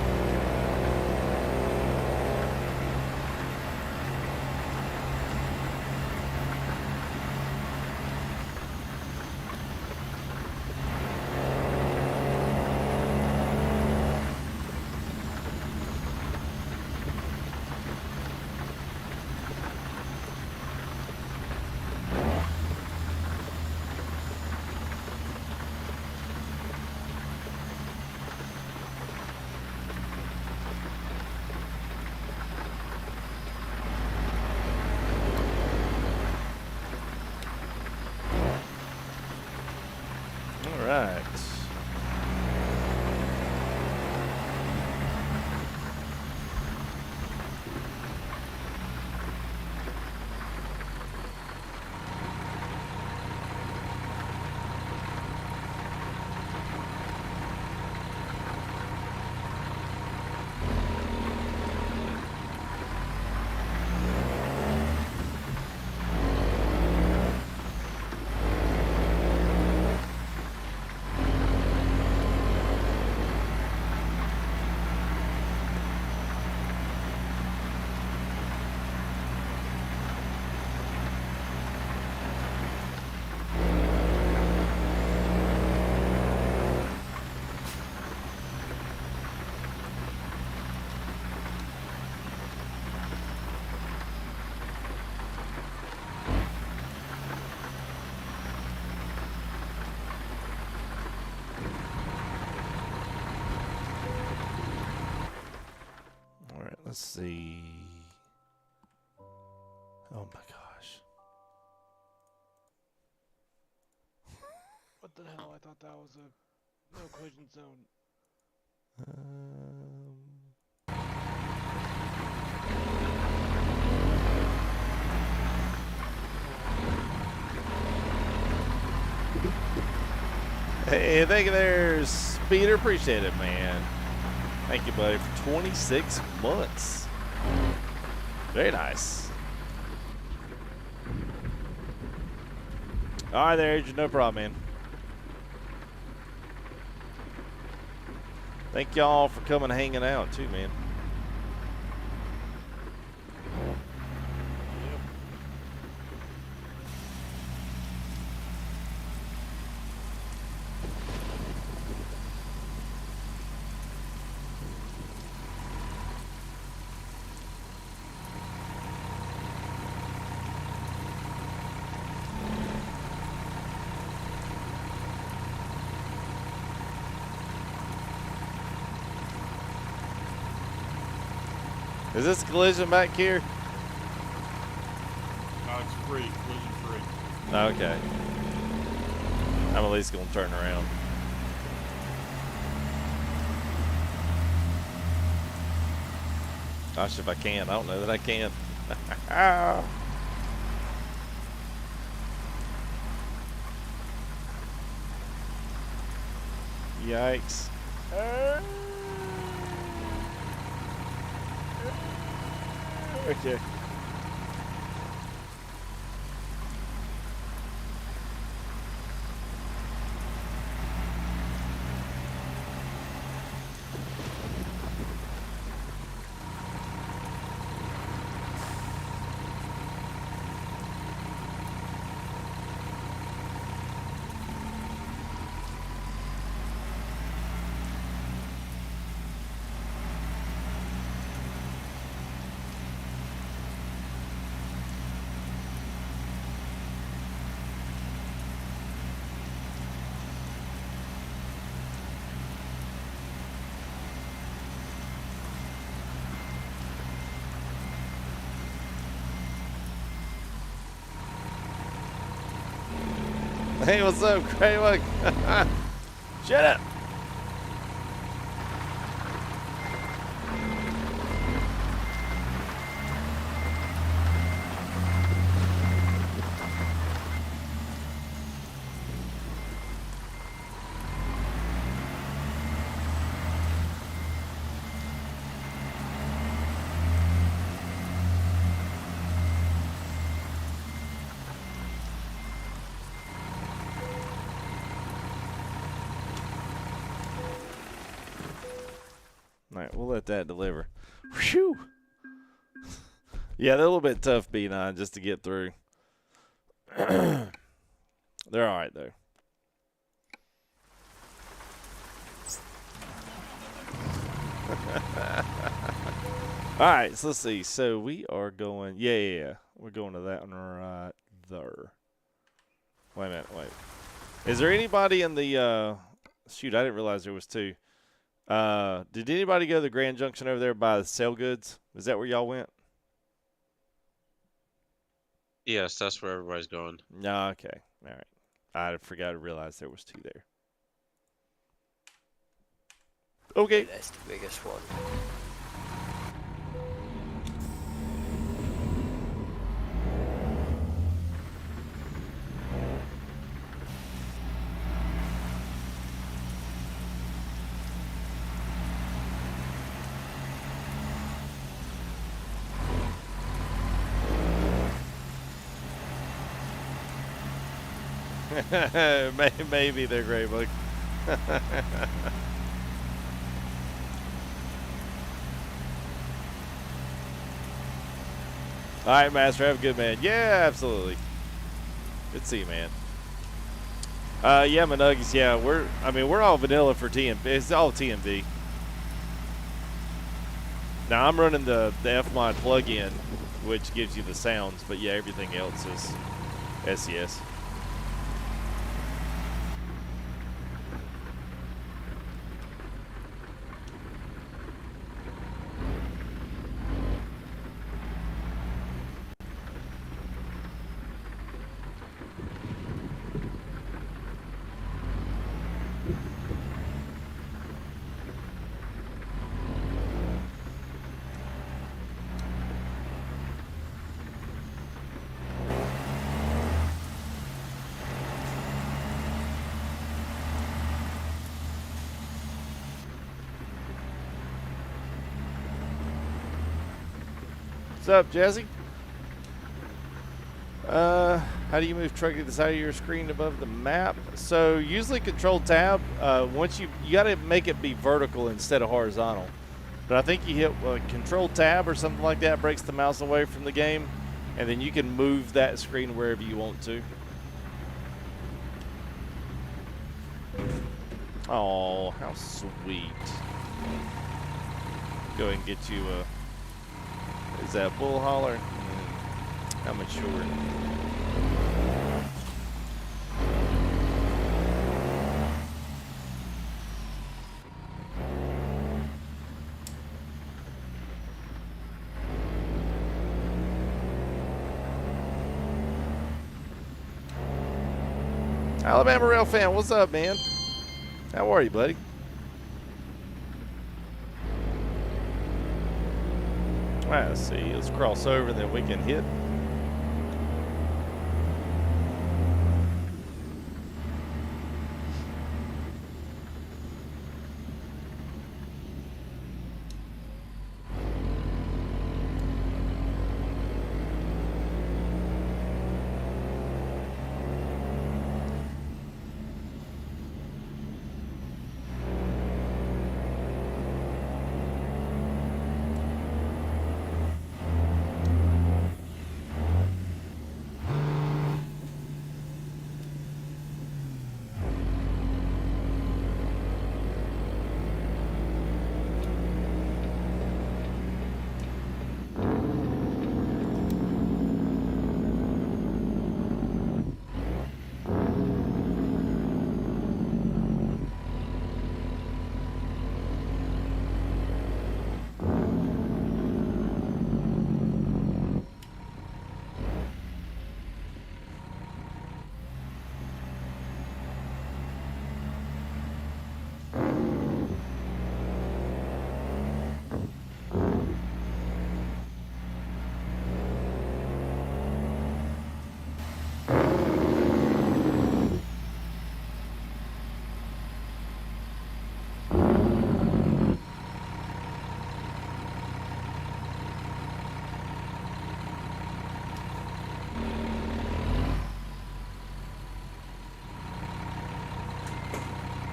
Let's see. Oh my gosh. What the hell? I thought that was a no collision zone. Hey, thank you there, Speeder. Appreciate it, man. Thank you, buddy, for 26 months. Very nice. All right, there, Adrian. No problem, man. Thank y'all for coming and hanging out, too, man. Is this collision back here? No, it's free, collision free. Okay. I'm at least going to turn around. Gosh, if I can. I don't know that I can. Yikes. Okay. Hey, what's up, Graywick? Shut up. All right, we'll let that deliver. Whew. Yeah, they're a little bit tough, B9, just to get through. They're all right, though. All right, so let's see. So we are going, yeah. We're going to that one right there. Wait a minute, wait. Is there anybody in the, shoot, I didn't realize there was two. Did anybody go to the Grand Junction over there by the sale goods? Is that where y'all went? Yes, that's where everybody's going. No, okay. All right. I forgot to realize there was two there. Okay. That's the biggest one. Maybe they're gray book. All right, Master, have a good man. Yeah, absolutely. Good to see you, man. Yeah, my Nuggets. Yeah, we're all vanilla for TMV. It's all TMV. Now I'm running the Fmod plugin, which gives you the sounds, but yeah, everything else is SES. What's up, Jesse? How do you move TRAK to the side of your screen above the map? So usually Control Tab. Once you got to make it be vertical instead of horizontal. But I think you hit Control Tab or something like that, breaks the mouse away from the game, and then you can move that screen wherever you want to. Oh, how sweet! Go ahead and get you a. Is that bull holler? How mature? Alabama Rail fan, what's up, man? How are you, buddy? All right, let's see. Let's cross over, and then we can hit.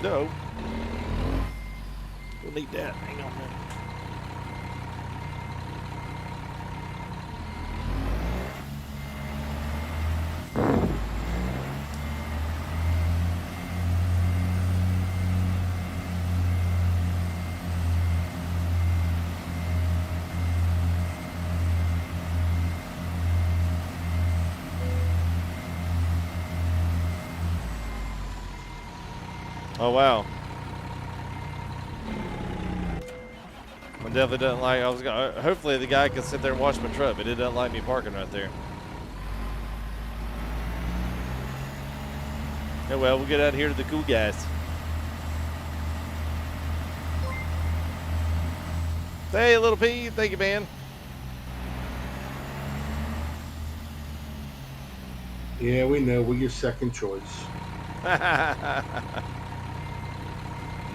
No. We'll need that. Hang on a minute. Oh wow. I definitely doesn't like. I was gonna. Hopefully the guy can sit there and wash my truck, but it doesn't like me parking right there. Oh well, we'll get out here to the cool guys. Hey, Little P, thank you, man. Yeah, we know. We're your second choice.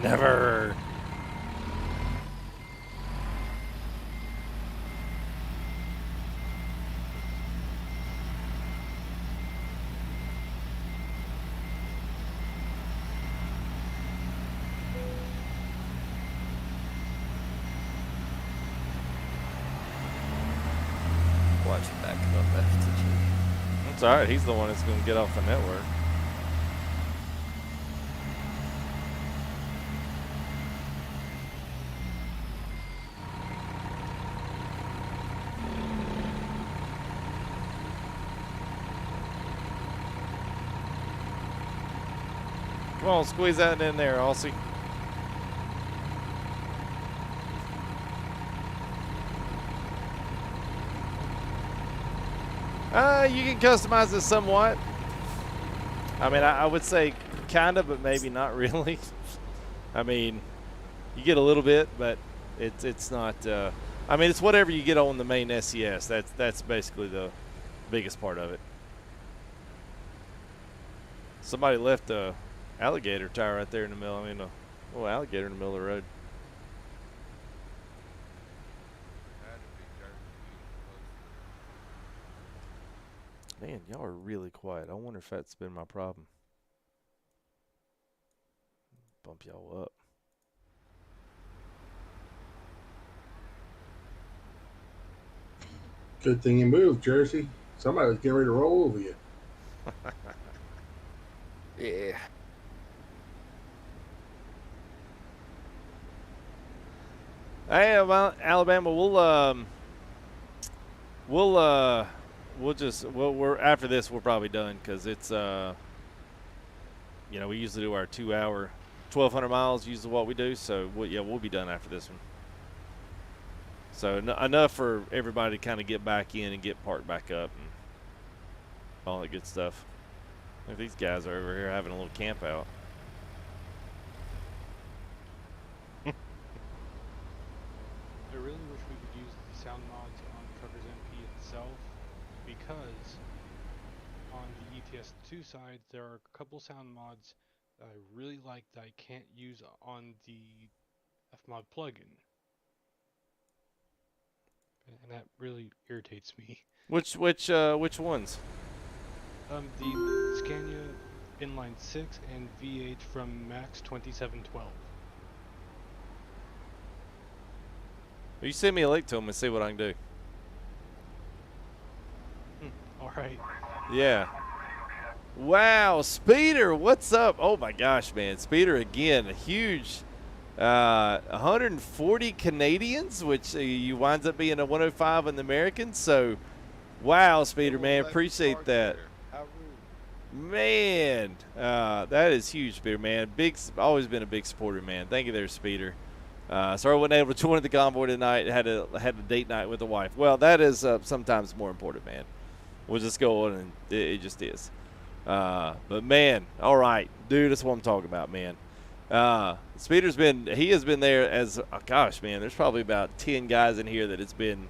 Never. Watch it back up FTG. It's all right. He's the one that's going to get off the network. Come on, squeeze that in there, Aussie. You can customize it somewhat. I mean, I would say kind of, but maybe not really. I mean, you get a little bit, but it's not. I mean, it's whatever you get on the main SES. That's basically the biggest part of it. Somebody left a alligator tire right there in the middle. I mean, a little alligator in the middle of the road. Man, y'all are really quiet. I wonder if that's been my problem. Bump y'all up. Good thing you moved, Jersey. Somebody was getting ready to roll over you. Yeah. Hey, well, Alabama, we're after this we're probably done because it's you know, we usually do our 2 hour 1,200 miles usually what we do, so we'll be done after this one. So enough for everybody to kind of get back in and get parked back up and all that good stuff. Look, these guys are over here having a little camp out. I really wish we could use the sound mods on Truckers MP itself, because on the ETS2 side, there are a couple sound mods that I really like that I can't use on the Fmod plugin. And that really irritates me. Which ones? The Scania Inline 6 and V8 from Max 2712. You send me a link to them and see what I can do. Alright. Yeah. Wow, Speeder, what's up? Oh my gosh, man. Speeder again, a huge 140 Canadians, which you winds up being a 105 in the Americans. So, wow, Speeder, man, appreciate that. Man, that is huge, Speeder, man. Always been a big supporter, man. Thank you there, Speeder. Sorry I wasn't able to join the convoy tonight. Had a date night with the wife. Well, that is sometimes more important, man. We'll just go on, and it just is. But man, all right, dude, that's what I'm talking about, man. Speeder's he has been there as, gosh, man, there's probably about 10 guys in here that has been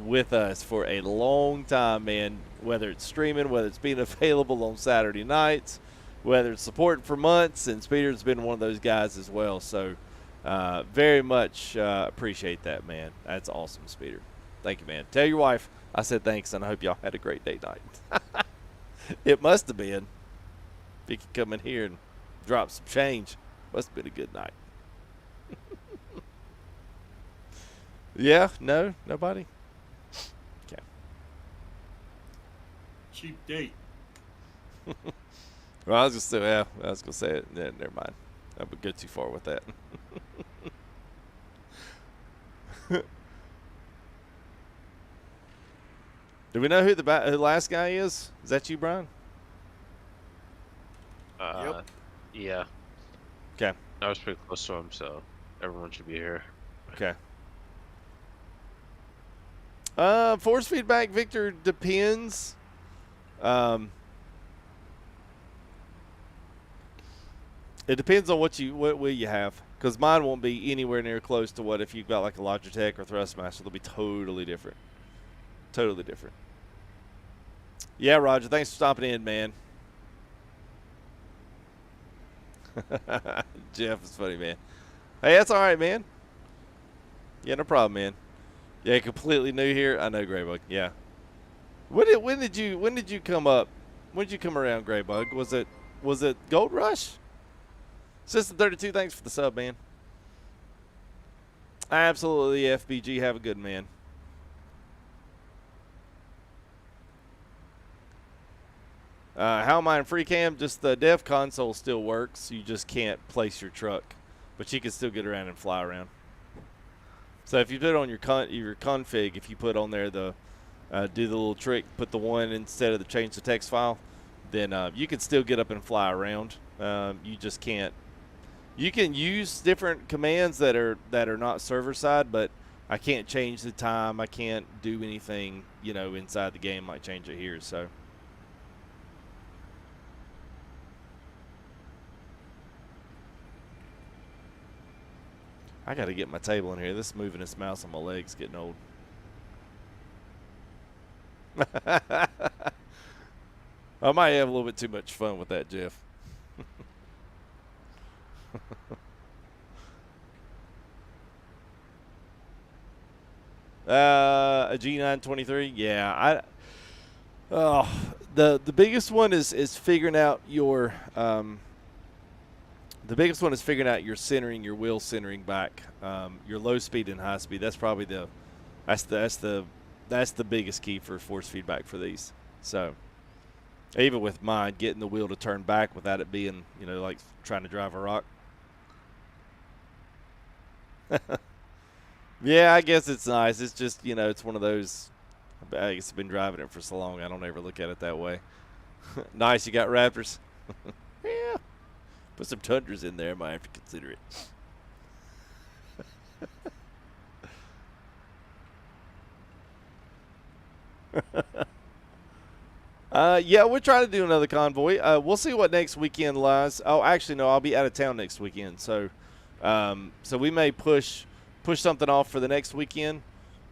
with us for a long time, man. Whether it's streaming, whether it's being available on Saturday nights, whether it's supporting for months, and Speeder's been one of those guys as well. So very much appreciate that, man. That's awesome, Speeder. Thank you, man. Tell your wife I said thanks, and I hope y'all had a great date night. It must have been. If you could come in here and drop some change, must have been a good night. Yeah? No? Nobody? Okay. Cheap date. Well, I was just saying, yeah, I was going to say it. Yeah, never mind. I would go too far with that. Do we know who the last guy is? Is that you, Brian? Yep. Yeah. Okay. I was pretty close to him, so everyone should be here. Okay. Force feedback, Victor, depends. It depends on what wheel you have, because mine won't be anywhere near close to what if you've got like a Logitech or Thrustmaster. They'll be totally different. Totally different. Yeah, Roger. Thanks for stopping in, man. Jeff is funny, man. Hey, that's all right, man. Yeah, no problem, man. Yeah, completely new here. I know, Graybug. Yeah. When did you come up? When did you come around, Graybug? Was it Gold Rush? System 32. Thanks for the sub, man. Absolutely, FBG. Have a good man. How am I in free cam? Just the dev console still works. You just can't place your truck, but you can still get around and fly around. So if you put on your config, if you put on there the do the little trick, put the 1 instead of the change the text file, then you can still get up and fly around. You just can't. You can use different commands that are not server side, but I can't change the time. I can't do anything, inside the game like change it here. So. I got to get my table in here. This moving this mouse on my legs getting old. I might have a little bit too much fun with that, Jeff. A G923? Yeah, Oh, the biggest one is figuring out your the biggest one is figuring out your centering, your wheel centering back, your low speed and high speed. That's probably that's the biggest key for force feedback for these. So even with mine, getting the wheel to turn back without it being, you know, like trying to drive a rock. Yeah, I guess it's nice. It's just, you know, it's one of those. I guess I've been driving it for so long, I don't ever look at it that way. Nice, you got Raptors. Yeah. Put some Tundras in there, might have to consider it. Yeah, we're trying to do another convoy. We'll see what next weekend lies. Oh, actually, no, I'll be out of town next weekend, so we may push something off for the next weekend.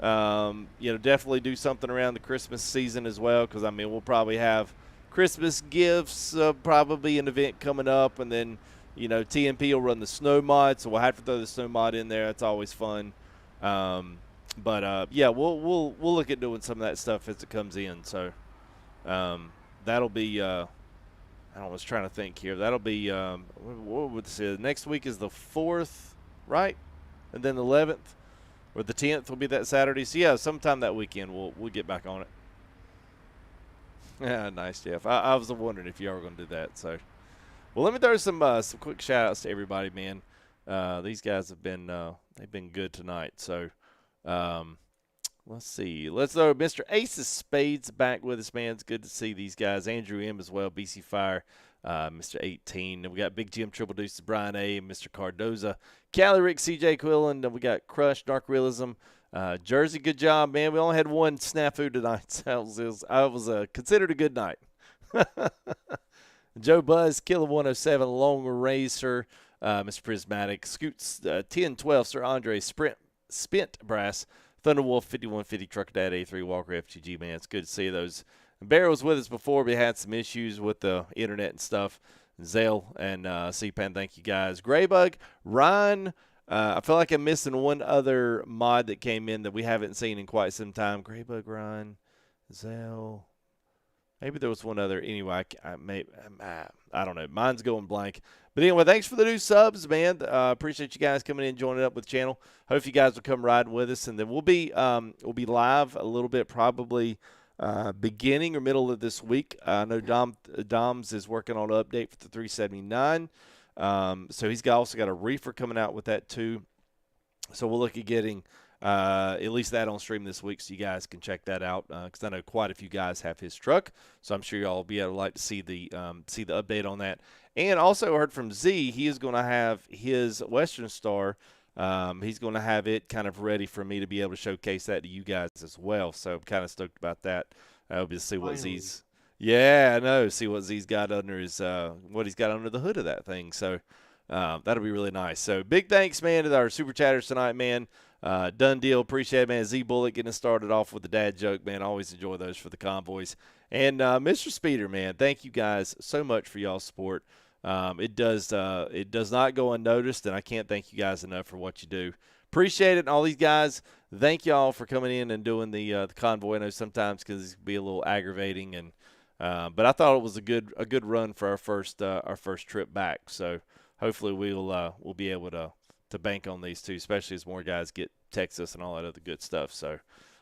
You know, definitely do something around the Christmas season as well, because I mean, we'll probably have Christmas gifts, probably an event coming up, and then, you know, TMP will run the snow mod, so we'll have to throw the snow mod in there. It's always fun. But yeah, we'll look at doing some of that stuff as it comes in. So that'll be I was trying to think here. That'll be what would say next week is the 4th, right? And then the 11th or the 10th will be that Saturday. So yeah, sometime that weekend we'll get back on it. Yeah, nice, Jeff. I was wondering if you were going to do that. So, well, let me throw some quick shout outs to everybody, man. These guys have been they've been good tonight. So, let's see. Let's throw Mr. ASUS Spades back with us, man. It's good to see these guys. Andrew M as well, BC Fire, Mr. 18. And we got Big Jim Triple Deuce, Brian A, and Mr. Cardoza, Cali Rick, CJ Quillen. And we got Crush, Dark Realism. Jersey, good job, man. We only had one snafu tonight, so I was considered a good night. Joe Buzz, Killer 107, Long Racer, Mr. Prismatic, Scoots 1012, Sir Andre, Spent Brass, Thunderwolf 5150, Trucker Dad A3, Walker FGG, man. It's good to see those. Bear was with us before. We had some issues with the internet and stuff. Zale and CPAN, thank you guys. Graybug, Ryan. I feel like I'm missing one other mod that came in that we haven't seen in quite some time. Graybug, Ryan, Zale. Maybe there was one other. Anyway, I don't know. Mine's going blank. But anyway, thanks for the new subs, man. Appreciate you guys coming in and joining up with the channel. Hope you guys will come riding with us. And then we'll be live a little bit, probably beginning or middle of this week. I know Dom's is working on an update for the 379. So he's also got a reefer coming out with that too. So we'll look at getting at least that on stream this week, so you guys can check that out. Because I know quite a few guys have his truck, so I'm sure y'all will be able to like to see the update on that. And also heard from Z, he is going to have his Western Star. He's going to have it kind of ready for me to be able to showcase that to you guys as well. So I'm kind of stoked about that. I'll be to see what Z's. Yeah, I know. See what Z's got under his what he's got under the hood of that thing. So that'll be really nice. So big thanks, man, to our super chatters tonight, man. Done deal. Appreciate it, man. Z Bullet getting us started off with the dad joke, man. Always enjoy those for the convoys. And Mr. Speeder, man, thank you guys so much for y'all's support. It does not go unnoticed, and I can't thank you guys enough for what you do. Appreciate it. And all these guys, thank y'all for coming in and doing the convoy. I know sometimes because it can be a little aggravating, and but I thought it was a good run for our first trip back. So hopefully we'll be able to bank on these two, especially as more guys get Texas and all that other good stuff. So,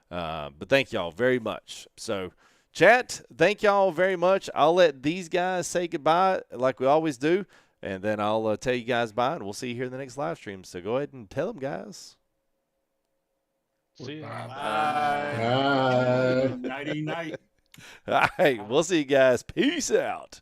but thank y'all very much. So, chat, thank y'all very much. I'll let these guys say goodbye like we always do, and then I'll tell you guys bye, and we'll see you here in the next live stream. So go ahead and tell them, guys. See you. Bye. Nighty night. All right, we'll see you guys. Peace out.